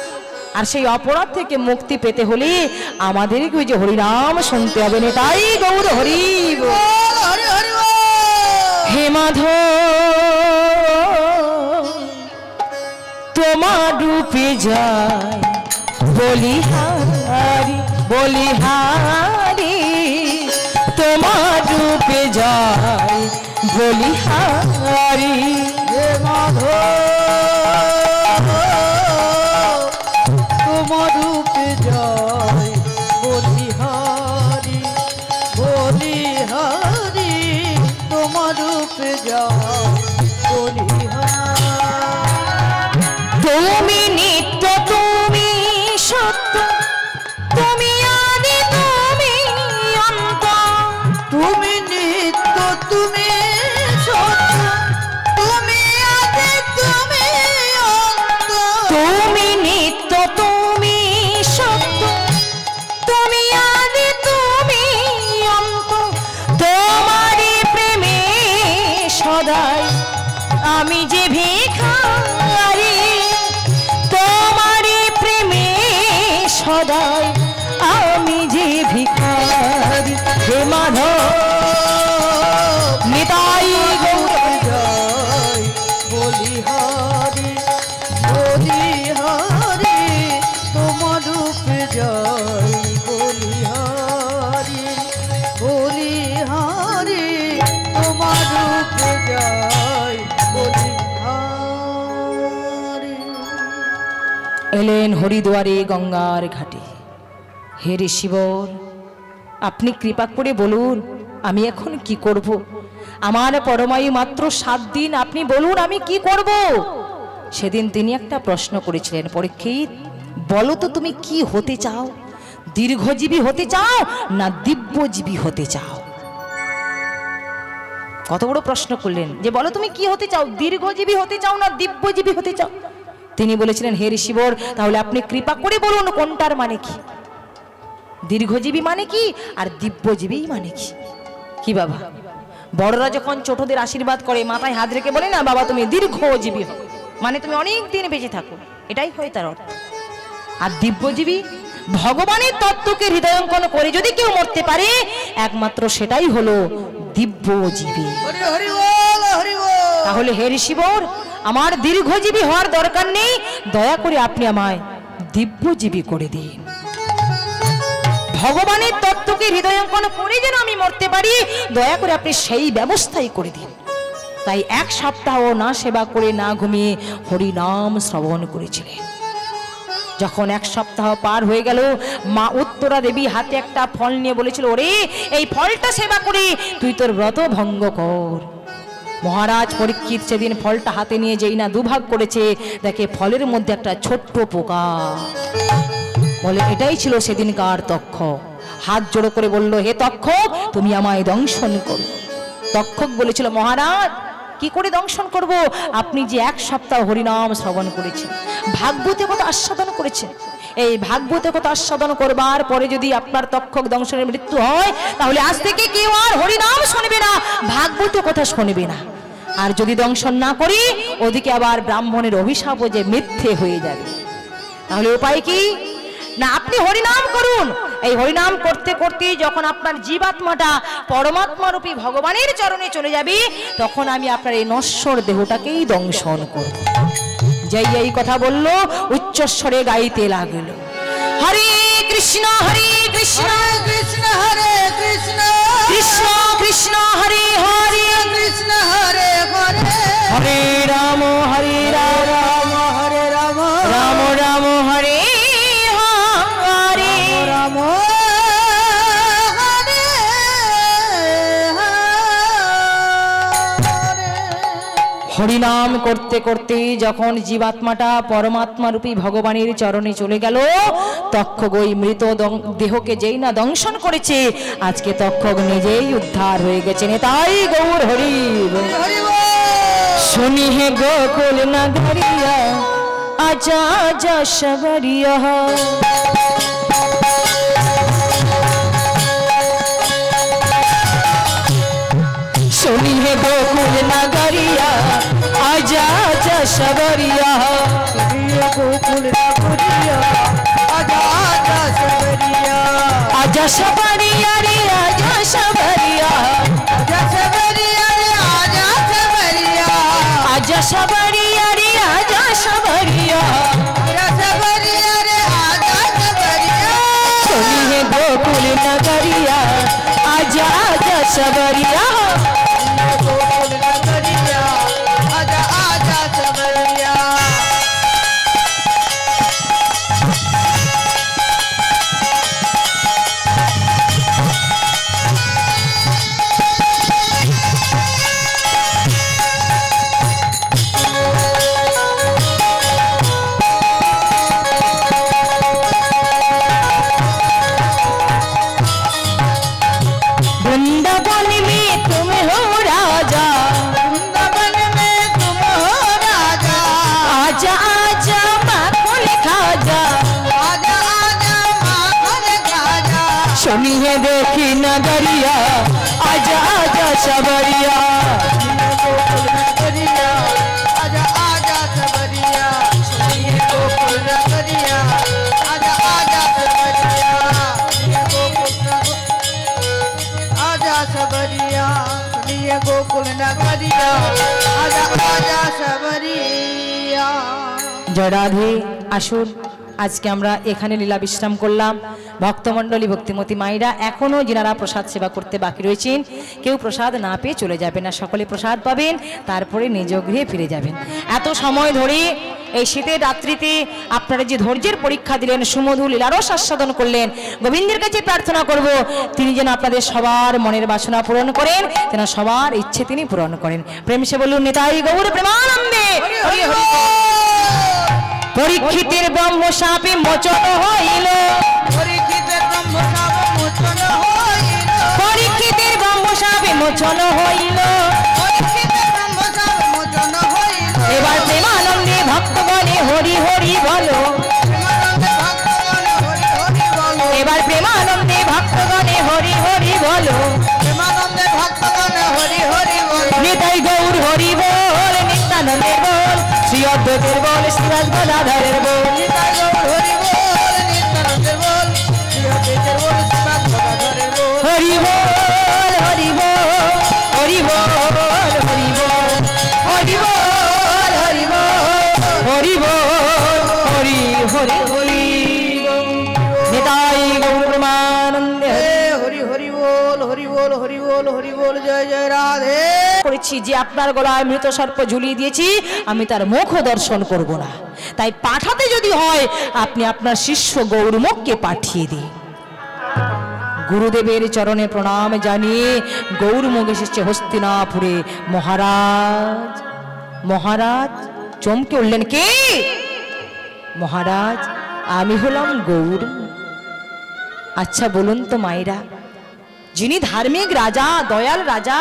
আর সেই অপরাধ থেকে মুক্তি পেতে হলে আমাদেরকে ওই যে হরিনাম শুনতে হবে। না তাই গৌর হরি হরি হরি হে মাধব, তোমার রূপে যায় বলিহারি বলিহারি, তোমার রূপে যায় বলিহারি। হে মাধব, তোমার রূপে জয় বলিহারি বলিহারি, তোমার রূপে জয় বলিহারি। তুমি নিত্য, তুমি সত্য, তুমি আদি, তুমি অন্ত, তুমি নিত্য, তুমি সত্য, তুমি আদি, তুমি অন্ত। তুমি নিত্য, তুমি সত্য, তুমি আদি, তুমি অন্ত, তোমারই প্রেমে সদাই আমি যে ভিখারি, তোমারই প্রেমে সদাই আমি যে ভিখারি। হে মাধব, নিতাই গৌর জয় বলিহারি বলিহারি, তোমার রূপে জয় বলিহারি বলিহারি, তোমার রূপে জয় বলিহারি। এলেন হরিদ্বারে গঙ্গার ঘাটে। হে ঋষিবর, আপনি কৃপা করে বলুন আমি এখন কি করব? আমার পরমায়ু মাত্র 7 দিন, আপনি বলুন আমি কি করব? সেদিন তিনি একটা প্রশ্ন করেছিলেন, পরীক্ষিত বলো তো তুমি কি হতে চাও? দীর্ঘজীবী হতে চাও না দিব্যজীবী হতে চাও? কত বড় প্রশ্ন করলেন যে বলো তুমি কি হতে চাও, দীর্ঘজীবী হতে চাও না দিব্যজীবী হতে চাও? তিনি বলেছিলেন হে ঋষিবর, তাহলে আপনি কৃপা করে বলুন কোনটার মানে কি? দীর্ঘজীবী মানে কি আর দিব্যজীবী মানে কি? কি বাবা, বড়রা যখন ছোটদের আশীর্বাদ করে মাথায় হাত রেখে বলে না বাবা তুমি দীর্ঘজীবী হও, মানে তুমি অনেক দিন বেঁচে থাকো, এটাই হয় তার অর্থ। আর দিব্যজীবী, ভগবানের তত্ত্বকে হৃদয়ঙ্কন করে যদি কেউ মরতে পারে, একমাত্র সেটাই হলো দিব্যজীবী। হরি হরি বল, হরি বল। তাহলে হে ঋষিবর, আমার দীর্ঘজীবী হওয়ার দরকার নেই, দয়া করে আপনি আমায় দিব্যজীবী করে দিন। ভগবানের তত্ত্বকে হৃদয়ঙ্কন করে যেন আমি মরতে পারি, দয়া করে আপনি সেই ব্যবস্থাই করে দিন। তাই 1 সপ্তাহ না সেবা করে না ঘুমিয়ে হরিনাম শ্রবণ করেছিলেন। যখন 1 সপ্তাহ পার হয়ে গেল, মা উত্তরা দেবী হাতে একটা ফল নিয়ে বলেছিল, ওরে এই ফলটা সেবা করে তুই তোর ব্রত ভঙ্গ কর। মহারাজ পরীক্ষিত সেদিন ফলটা হাতে নিয়ে যেই না দুভাগ করেছে, দেখে ফলের মধ্যে একটা ছোট্ট পোকা। বলে এটাই ছিল সেদিনকার তক্ষক। হাত জোড়ো করে বলল, হে তক্ষক তুমি আমায় দংশন করো। তক্ষক বলেছিল, মহারাজ কি করে দংশন করব? আপনি যে 1 সপ্তাহ হরিনাম শ্রবণ করেছেন, ভাগবতে কত আস্বাদন করেছেন, এই ভাগবতে কত আস্বাদন করবার পরে যদি আপনার তক্ষক দংশনের মৃত্যু হয়, তাহলে আজ থেকে কেউ আর হরিনাম শুনবে না, ভাগবতে কথা শুনবে না। আর যদি দংশন না করি, ওদিকে আবার ব্রাহ্মণের অভিশাপও যে মিথ্যে হয়ে যাবে। তাহলে উপায় কি? না, আপনি হরিনাম করুন। এই হরিনাম করতে করতে যখন আপনার জীবাত্মাটা পরমাত্মা রূপী ভগবানের চরণে চলে যাবে, তখন আমি আপনার এই নশ্বর দেহটাকেই দংশন করব। যেই এই কথা বলল, উচ্চস্বরে গাইতে লাগল, হরে কৃষ্ণ হরে কৃষ্ণ কৃষ্ণ হরে কৃষ্ণ কৃষ্ণ কৃষ্ণ হরে হরে কৃষ্ণ হরে হরে হরে রাম হরে রাম হরে রাম রাম রাম হরে হরে রাম হরে হরিনাম করতে করতে যখন জীবাত্মাটা পরমাত্মা রূপী ভগবানের চরণে চলে গেল, তক্ষক ওই মৃত দেহকে যেই না দংশন করেছে, আজকে তক্ষক নিজেই উদ্ধার হয়ে গেছেন। তাই গৌর হরি হরি শুনি হে গোকুল নগরিয়া আজা আজা শবরিয়া। सुनी है गोकुल नगरिया आजा आजा शबरिया, गोकुल नगरिया आजा आजा शबरिया आजा शबरिया रे आजा शबरिया, आजा शबरिया रे आजा शबरिया आजा शबरिया रे आजा शबरिया, आजा शबरिया रे आजा शबरिया। सुनी है गोकुल नगरिया आजा आजा शबरिया, गोकुल नगरिया आजा आजा शबरिया। वृंदावन में तुम हो राजा, वृंदावन में तुम हो राजा, आजा आजा माखन खाजा, आजा आजा माखन खाजा। सुनी है देखी नगरिया आजा आजा शबरिया, गोकुल नगरिया आजा आजा शबरिया। सुनिए गोकुल नगरिया आजा आजा शबरिया। सुनिए गोकुल आजा शबरिया। सुनिए गोकुल नगरिया आजा आजा शबरिया। जय राधे। আসুন আজকে আমরা এখানে লীলা বিশ্রাম করলাম। ভক্তমণ্ডলী ভক্তিমতী মায়েরা এখনো যিনারা প্রসাদ সেবা করতে বাকি রয়েছেন, কেউ প্রসাদ না পেয়ে চলে যাবেন না, সকলে প্রসাদ পাবেন, তারপরে নিজ গৃহে ফিরে যাবেন। এত সময় ধরে এই শীতের রাত্রিতে আপনারা যে ধৈর্যের পরীক্ষা দিলেন, সুমধুর লীলারস আস্বাদন করলেন, গোবিন্দের কাছে প্রার্থনা করব তিনি যেন আপনাদের সবার মনের বাসনা পূরণ করেন, যেন সবার ইচ্ছে তিনি পূরণ করেন। প্রেম সে বলুন নিতাই গৌর প্রেমানন্দে। হরি হরি। পরীক্ষিতের ব্রহ্মশাপে মোচন হইল, পরীক্ষিতের ব্রহ্মশাপ মোচন হইল, পরীক্ষিতের ব্রহ্মশাপে মোচন হইল, পরীক্ষিতের ব্রহ্মশাপ মোচন হইল। এবার প্রেমানন্দে ভক্তগণে হরি হরি বলো, প্রেমানন্দে ভক্তগণ হরি হরি বলো। এবার প্রেমানন্দে ভক্তগণে হরি হরি বলো, প্রেমানন্দে ভক্তগণ হরি হরি বলো। নিতাই গৌর হরি বল, নিত্যানন্দের বল, শ্রী অদ্বৈতের বল, শ্রীরাজ গদাধরের বল, নিতাই গৌর হরি বল, নিত্যানন্দের বল, শ্রী অদ্বৈতের বল, শ্রীপাদ গদাধরের বল। হরি বল হরি বল হরি বল হরি বল হরি বল হরি বল হরি বল হরি হরি হরি নিতাই গৌর প্রেমানন্দে। হরি হরি বল, হরি বল, হরি বল, হরি বল। জয় জয় রাধে। করেছি যে আপনার গলায় মৃত সর্প ঝুলিয়ে দিয়েছি, আমি তার মুখ দর্শন করব না, তাই পাঠাতে যদি হয় আপনি আপনার শিষ্য গৌরমুখকে পাঠিয়ে দিন। গুরুদেবের চরণে প্রণাম জানিয়ে গৌরমুখ এসেছে হস্তিনাপুরে। মহারাজ মহারাজ চমকে উঠলেন, কে? মহারাজ আমি হলাম গৌর। আচ্ছা বলুন তো মায়েরা, যিনি ধার্মিক রাজা, দয়াল রাজা,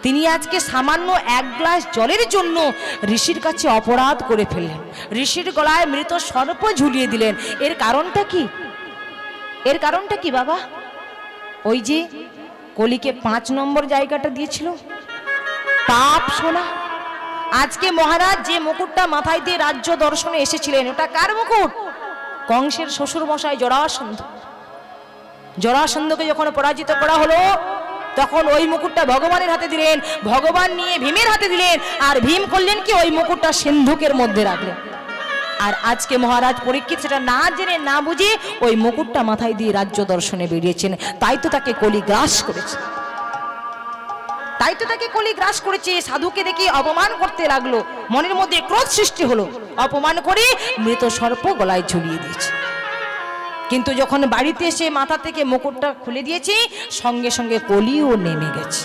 তিনি আজকে সামান্য এক গ্লাস জলের জন্য ঋষির কাছে অপরাধ করে ফেললেন, ঋষির গলায় মৃত সর্প ঝুলিয়ে দিলেন। এর কারণটা কি? এর কারণটা কি বাবা? ওই যে কলিকে 5 নম্বর জায়গাটা দিয়েছিল, পাপ সোনা। আজকে মহারাজ যে মুকুটটা মাথায় দিয়ে রাজ্য দর্শনে এসেছিলেন, ওটা কার মুকুট? কংসের শ্বশুর মশাই জরাসন্ধ। জরাসন্ধকে যখন পরাজিত করা হলো, তখন ওই মুকুটটা ভগবানের হাতে দিলেন, ভগবান নিয়ে ভীমের হাতে দিলেন, আর ভীম করলেন কি ওই মুকুটটা সিন্ধুকের মধ্যে রাখলেন। আর আজকে মহারাজ পরীক্ষিত সেটা না জেনে না বুঝে ওই মুকুটটা মাথায় দিয়ে রাজ্য দর্শনে বেরিয়েছেন। তাই তো তাকে কলি গ্রাস করেছে, তাই তো তাকে কলি গ্রাস করেছে। সাধুকে দেখে অপমান করতে লাগলো, মনের মধ্যে ক্রোধ সৃষ্টি হলো, অপমান করে মৃত সর্প গলায় ঝুলিয়ে দিয়েছে। কিন্তু যখন বাড়িতে এসে মাথা থেকে মুকুটটা খুলে দিয়েছি, সঙ্গে সঙ্গে কলিও নেমে গেছে।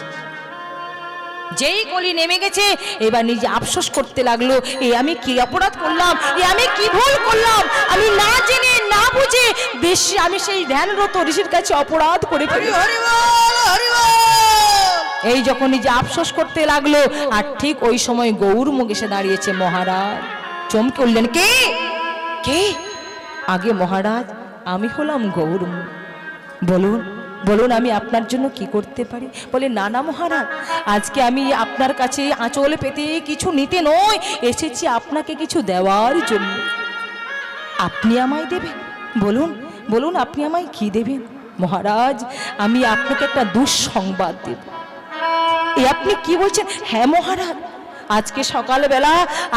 যেই কলি নেমে গেছে, এবার নিজে আফসোস করতে লাগলো, এ আমি কি অপরাধ করলাম, এ আমি কি ভুল করলাম, আমি না জেনে না বুঝে বেশি আমি সেই ধ্যানরত ঋষির কাছে অপরাধ করে ফেলি। এই যখন নিজে আফসোস করতে লাগলো, আর ঠিক ওই সময় গৌরমুখ এসে দাঁড়িয়েছে। মহারাজ চমকে উঠলেন, কে কে? আগে মহারাজ আমি হলাম গৌরমুখ, বলুন বলুন আমি আপনার জন্য কি করতে পারি? বলে না না মহারাজ, আজকে আমি আপনার কাছে আঁচল পেতে কিছু নিতে নয়, এসেছি আপনাকে কিছু দেওয়ার জন্য। আপনি আমায় দেবেন? বলুন বলুন আপনি আমায় কি দেবেন? মহারাজ আমি আপনাকে একটা দুঃসংবাদ দেব। এ আপনি কি বলছেন? হ্যাঁ মহারাজ, আজকে সকালবেলা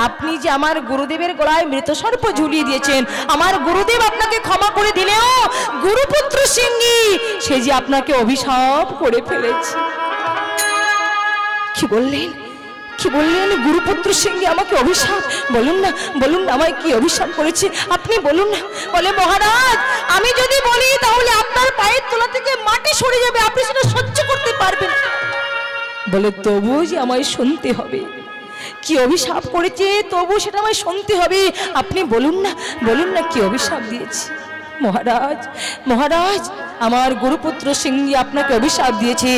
আপনি যে আমার গুরুদেবের গলায় মৃত সর্প ঝুলিয়ে দিয়েছেন, আমার গুরুদেব আপনাকে ক্ষমা করে দিলেও গুরুপুত্র সিংহী সে যে আপনাকে অভিশাপ করে ফেলেছে। কি বললেন? কি বললেন? গুরুপুত্র সিংহী আমাকে অভিশাপ? বলুন না বলুন না আমায় কি অভিশাপ করেছে আপনি বলুন না। বলে মহারাজ আমি যদি বলি তাহলে আপনার পায়ের তলা থেকে মাটি সরে যাবে, আপনি সেটা সহ্য করতে পারবেন। বলে তবু যে আমায় শুনতে হবে, কি অভিশাপ করেছে তবু সেটা আমায় শুনতে হবে। আপনি বলুন না কি অভিশাপ দিয়েছে। মহারাজ মহারাজ আমার গুরুপুত্র সিংহী আপনাকে অভিশাপ দিয়েছে,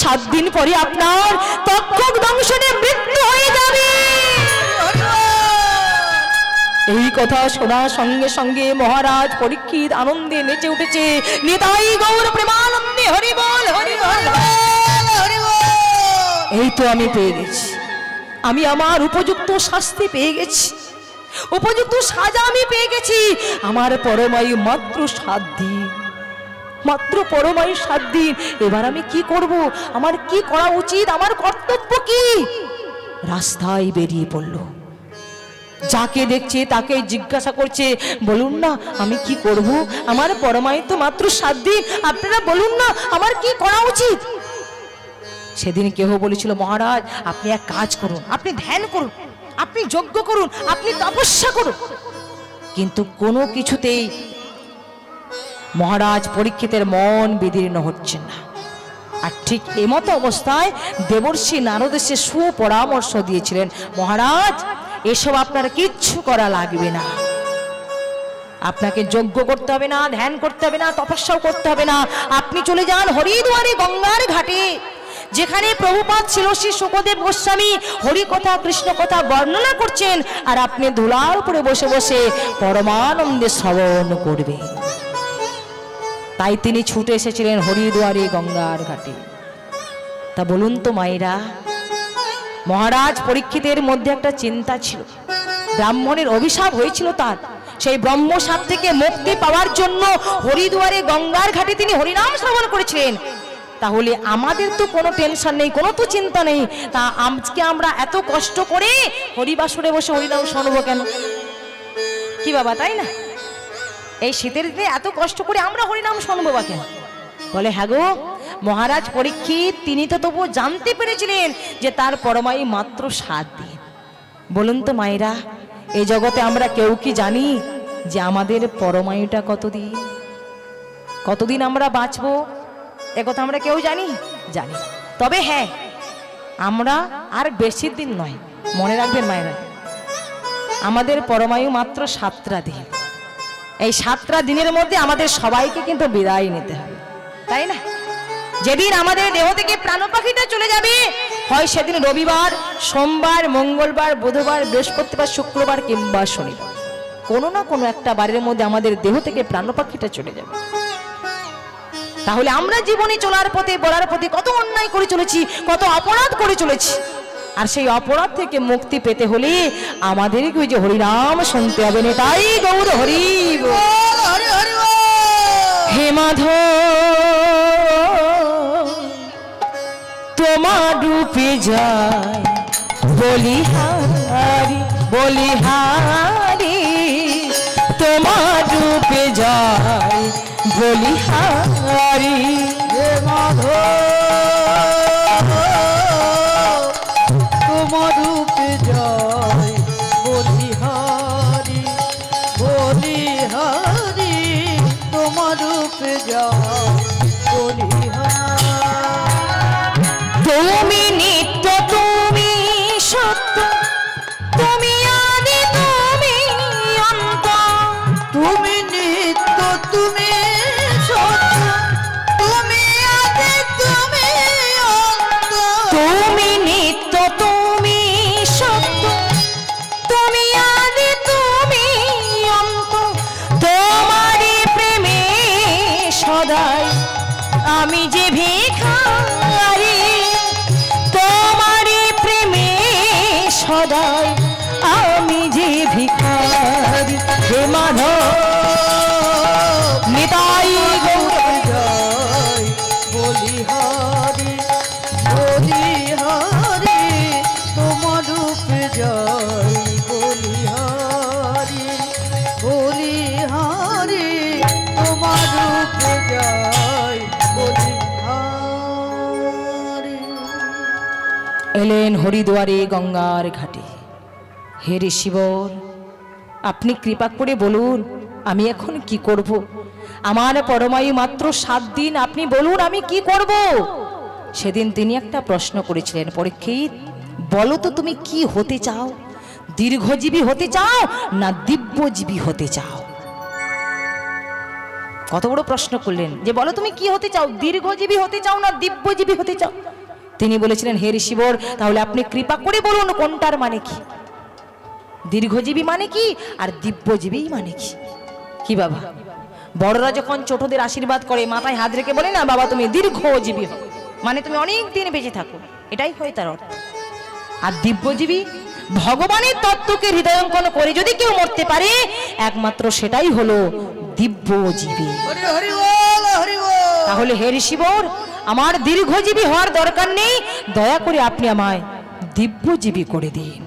7 দিন পরে আপনার তক্ষক দংশনে মৃত্যু হয়ে যাবে। এই কথা শোনার সঙ্গে সঙ্গে মহারাজ পরীক্ষিত আনন্দে নেচে উঠেছে। নিতাই গৌর প্রেমানন্দে হরি বল হরি বল হরি বল। এই তো আমি পেয়ে গেছি, আমি আমার উপযুক্ত শাস্তি পেয়ে গেছি, উপযুক্ত সাজা আমি পেয়ে গেছি। আমার পরমায়ু মাত্র 7 দিন, মাত্র পরমায়ু 7 দিন। এবার আমি কি করব? আমার কি করা উচিত? আমার কর্তব্য কি? রাস্তায় বেরিয়ে পড়ল, যাকে দেখছে তাকে জিজ্ঞাসা করছে, বলুন না আমি কি করব? আমার পরমায়ু তো মাত্র 7 দিন, আপনারা বলুন না আমার কি করা উচিত? সেদিন কেহ বলেছিল, মহারাজ আপনি এক কাজ করুন, আপনি ধ্যান করুন, আপনি যজ্ঞ করুন, আপনি তপস্যা করুন। কিন্তু কোনো কিছুতেই মহারাজ পরীক্ষিতের মন বিদীর্ণ হচ্ছে না। আর ঠিক এমতো অবস্থায় দেবর্ষি নারদ এসে সুপরামর্শ দিয়েছিলেন, মহারাজ এসব আপনার কিচ্ছু করা লাগবে না, আপনাকে যজ্ঞ করতে হবে না, ধ্যান করতে হবে না, তপস্যাও করতে হবে না। আপনি চলে যান হরিদ্বারে গঙ্গার ঘাটে, যেখানে প্রভুপাদ ছিল শ্রী শুকদেব গোস্বামী হরি কথা কৃষ্ণ কথা বর্ণনা করছেন, আর আপনি ধুলার উপরে বসে বসে পরমানন্দে শ্রবণ করবেন। তাই তিনি ছুটে এসেছিলেন হরিদ্বারে গঙ্গার ঘাটে। তা বলুন তো মায়েরা, মহারাজ পরীক্ষিতের মধ্যে একটা চিন্তা ছিল, ব্রাহ্মণের অভিশাপ হয়েছিল তার, সেই ব্রহ্মশাপ থেকে মুক্তি পাওয়ার জন্য হরিদ্বারে গঙ্গার ঘাটে তিনি হরিনাম শ্রবণ করেছিলেন। তাহলে আমাদের তো কোনো টেনশন নেই, কোনো তো চিন্তা নেই। তা আজকে আমরা এত কষ্ট করে হরিবাসরে বসে হরিনাম শুনবো কেন? কি বাবা, তাই না? এই শীতের দিনে এত কষ্ট করে আমরা হরিনাম শুনবো বা কেন? বলে হ্যাঁ গো, মহারাজ পরীক্ষিত তিনি তো তবু জানতে পেরেছিলেন যে তার পরমায়ু মাত্র 7 দিন। বলুন তো মায়েরা, এই জগতে আমরা কেউ কি জানি যে আমাদের পরমায়ুটা কতদিন, কতদিন আমরা বাঁচবো? একথা আমরা কেউ জানি? জানি। তবে হ্যাঁ, আমরা আর বেশি দিন নয়, মনে রাখবেন মায়েরা, আমাদের পরমায়ু মাত্র 7টা দিন। এই 7টা দিনের মধ্যে আমাদের সবাইকে কিন্তু বিদায় নিতে হবে, তাই না? যেদিন আমাদের দেহ থেকে প্রাণ পাখিটা চলে যাবে, হয় সেদিন রবিবার, সোমবার, মঙ্গলবার, বুধবার, বৃহস্পতিবার, শুক্রবার কিংবা শনিবার, কোনো না কোনো একটা বারের মধ্যে আমাদের দেহ থেকে প্রাণ পাখিটা চলে যাবে। তাহলে আমরা জীবনে চলার পথে বলার পথে কত অন্যায় করে চলেছি, কত অপরাধ করে চলেছি, আর সেই অপরাধ থেকে মুক্তি পেতে হলে আমাদেরকে ওই যে হরিনাম শুনতে হবে। না তাই গৌর হরি হরি হরি বল। হে মাধব তোমার রূপে যায় বলিহারি বলিহারি, তোমার রূপে যায় বলিহারি। হে মাধব তোমার রূপে জয় বলিহারি বলিহারি, তোমার রূপে জয় বলিহারি। তুমি নিত্য, তুমি সত্য, তুমি আদি, তুমি অন্ত, তুমি নিত্য, তুমি সত্য, তুমি আদি, তুমি অন্ত। তুমি নিত্য, তুমি সত্য, তুমি আদি, তুমি অন্ত, তোমারই প্রেমে সদাই আমি যে ভিখারি, তোমারই প্রেমে সদাই আমি যে ভিখারি। হে মাধব নিতাই গৌর জয় বলিহারি বলিহারি, তোমার রূপে জয় বলিহারি বলিহারি, তোমার রূপে জয় বলিহারি। এলেন হরিদ্বারে গঙ্গার ঘাটে। হে ঋষিবর আপনি কৃপা করে বলুন আমি এখন কি করব? আমার পরমায়ু মাত্র 7 দিন, আপনি বলুন আমি কি করব? সেদিন তিনি একটা প্রশ্ন করেছিলেন, পরীক্ষিত বলো তো তুমি কি হতে চাও? দীর্ঘজীবী হতে চাও না দিব্যজীবী হতে চাও? কত বড় প্রশ্ন করলেন যে বলো তুমি কি হতে চাও, দীর্ঘজীবী হতে চাও না দিব্যজীবী হতে চাও? তিনি বলেছিলেন হে ঋষিবর তাহলে আপনি কৃপা করে বলুন কোনটার মানে কি? দীর্ঘজীবী মানে কি আর দিব্যজীবী মানে কি? কি বাবা, বড়রা যখন ছোটদের আশীর্বাদ করে মাথায় হাত রেখে বলে না বাবা তুমি দীর্ঘজীবী হও, মানে তুমি অনেক দিন বেঁচে থাকো, এটাই হয় তার অর্থ। আর দিব্যজীবী ভগবানের তত্ত্বকে হৃদয়ঙ্কন করে যদি কেউ মরতে পারে একমাত্র সেটাই হলো দিব্যজীবী। হরি হরি বল হরি বল। তাহলে হে ঋষিবর আমার দীর্ঘজীবী হওয়ার দরকার নেই, দয়া করে আপনি আমায় দিব্যজীবী করে দিন।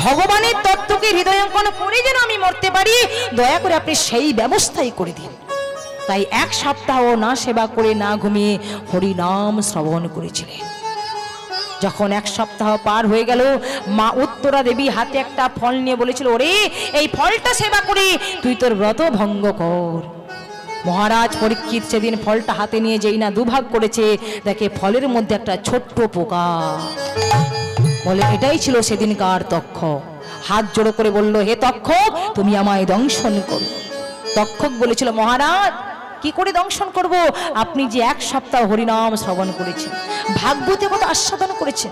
ভগবানের তত্ত্বকে হৃদয়ঙ্কন করে যেন আমি মরতে পারি দয়া করে আপনি সেই ব্যবস্থাই করে দিন। তাই 1 সপ্তাহ না সেবা করে না ঘুমিয়ে হরি নাম শ্রবণ করেছিলেন। যখন 1 সপ্তাহ পার হয়ে গেল মা উত্তরা দেবী হাতে একটা ফল নিয়ে বলেছিল ওরে এই ফলটা সেবা করে তুই তোর ব্রত ভঙ্গ কর। মহারাজ পরীক্ষিত সেদিন ফলটা হাতে নিয়ে যেই না দুভাগ করেছে দেখে ফলের মধ্যে একটা ছোট্ট পোকা। বলে এটাই ছিল সেদিনকার তক্ষক। হাত জোড়ো করে বলল হে তক্ষক তুমি আমায় দংশন করো। তক্ষক বলেছিল মহারাজ কি করে দংশন করব? আপনি যে 1 সপ্তাহ হরিনাম শ্রবণ করেছেন, ভাগবতে কথা আস্বাদন করেছেন,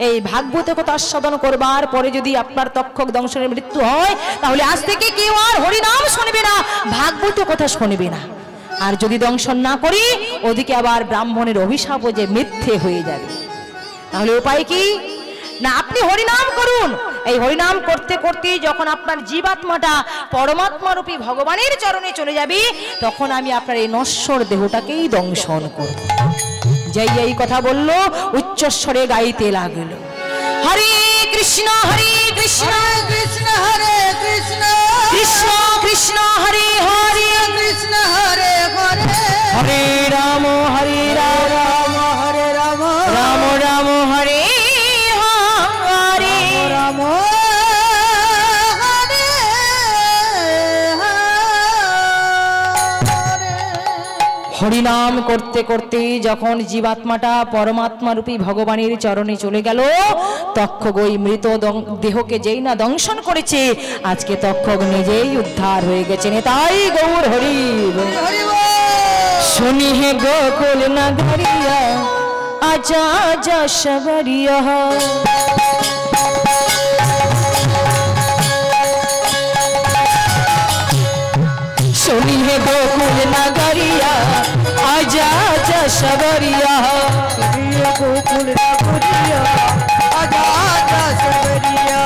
এই ভাগবতে কথা আস্বাদন করবার পরে যদি আপনার তক্ষক দংশনের মৃত্যু হয় তাহলে আজ থেকে কেউ আর হরিনাম শুনবে না, ভাগবতে কথা শুনবে না। আর যদি দংশন না করি ওদিকে আবার ব্রাহ্মণের অভিশাপও যে মিথ্যে হয়ে যাবে। তাহলে উপায় কি না আপনি হরিনাম করুন। এই হরিনাম করতে করতে যখন আপনার জীবাত্মাটা পরমাত্মা রূপী ভগবানের চরণে চলে যাবে তখন আমি আপনার এই নশ্বর দেহটাকেই দংশন করব। যেই এই কথা বলল উচ্চস্বরে গাইতে লাগলো হরে কৃষ্ণ কৃষ্ণ হরে কৃষ্ণ কৃষ্ণ কৃষ্ণ হরে হরে কৃষ্ণ হরে হরে হরে রাম হরে রাম রাম হরে রাম রাম রাম হরে হরে রাম হরে হরে। হরিনাম করতে করতে যখন জীবাত্মাটা পরমাত্মা রূপী ভগবানের চরণে চলে গেল তক্ষক ওই মৃত দেহকে যেই না দংশন করেছে আজকে তক্ষক নিজেই উদ্ধার হয়ে গেছেন। তাই গৌর হরি হরি বল। শুনি হে গোকুল নগরিয়া आजा आजा शबरिया सुनी है गोकुल नगरिया आजा आजा शबरिया गोकुल नगरिया आजा आजा शबरिया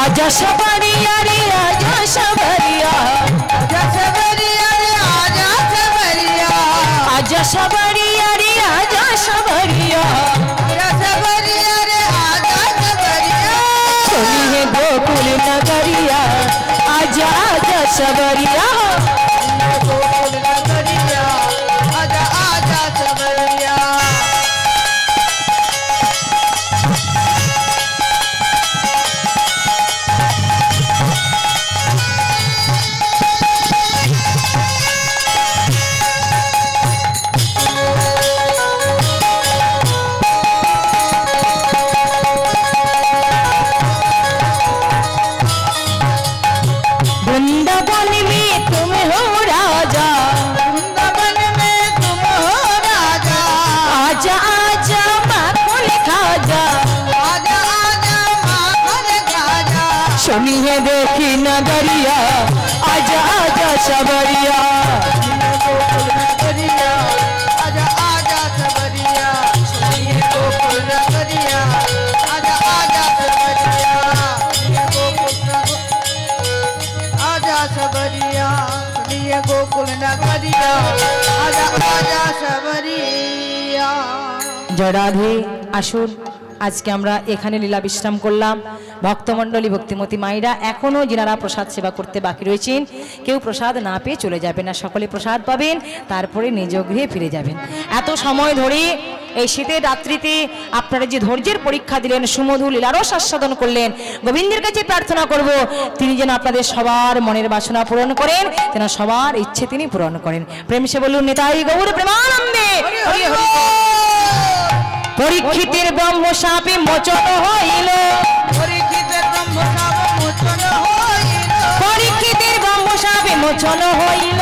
आजा शबरिया रे आजा शबरिया आजा शबरिया रे आजा शबरिया आजा शबरिया रे आजा शबरिया आजा शबरिया रे आजा शबरिया सुनी है गोकुल नगरिया आजा आजा शबरिया गोकुल नगरिया आजा आजा शबरिया वृंदावन में तुम हो राजा वृंदावन में तुम हो राजा आजा आजा माखन खाजा आजा आजा माखन खाजा सुनी है देखी नगरिया आजा आजा शबरिया गोकुल नगरिया आजा आजा शबरिया सुनिए गोकुल नगरिया आजा आजा शबरिया आजा शबरिया सुनिए गोकुल नगरिया आजा आजा शबरिया जय राधे আসুন আজকে আমরা এখানে লীলা বিশ্রাম করলাম ভক্তমণ্ডলী ভক্তিমতী মায়েরা এখনো যিনারা প্রসাদ সেবা করতে বাকি রয়েছেন কেউ প্রসাদ না পেয়ে চলে যাবেন না সকলে প্রসাদ পাবেন তারপরে নিজ গৃহে ফিরে যাবেন এত সময় ধরে এই শীতের রাত্রিতে আপনারা যে ধৈর্যের পরীক্ষা দিলেন সুমধু লীলারস আস্বাদন করলেন গোবিন্দের কাছে প্রার্থনা করব তিনি যেন আপনাদের সবার মনের বাসনা পূরণ করেন যেন সবার ইচ্ছে তিনি পূরণ করেন প্রেম সে বলুন নিতাই গৌর প্রেমানন্দে হরি হরি পরীক্ষিতের ব্রহ্মশাপে মোচন হইল পরীক্ষিতের ব্রহ্মশাপ মোচন হইল পরীক্ষিতের ব্রহ্মশাপে মোচন হইল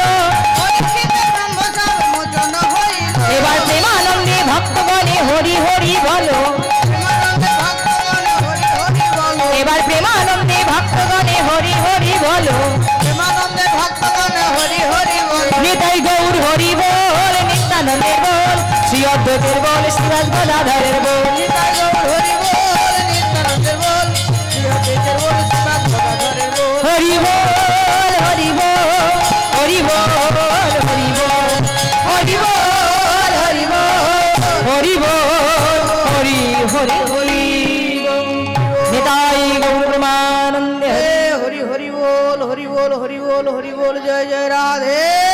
পরীক্ষিতের ব্রহ্মশাপ মোচন হইল এবার প্রেমানন্দে ভক্তগণে হরি হরি বলো প্রেমানন্দে ভক্তগণ হরি হরি বলো এবার প্রেমানন্দে ভক্তগণে হরি হরি বলো প্রেমানন্দে ভক্তগণ হরি হরি বলো নিতাই গৌর হরি বল নিত্যানন্দের বল শ্রী অদ্বৈতের বল শ্রীবাস গদাধরের বল নিতাই গৌর হরি বল নিত্যানন্দের বল শ্রী অদ্বৈতের বল শ্রীবাস গদাধরের বল হরি বল হরি বল হরি বল হরি বল হরি বল হরি বল হরি বল হরি হরি হরি নিতাই গৌর প্রেমানন্দে হরি হরি বল হরি বল হরি বল হরি বল জয় জয় রাধে।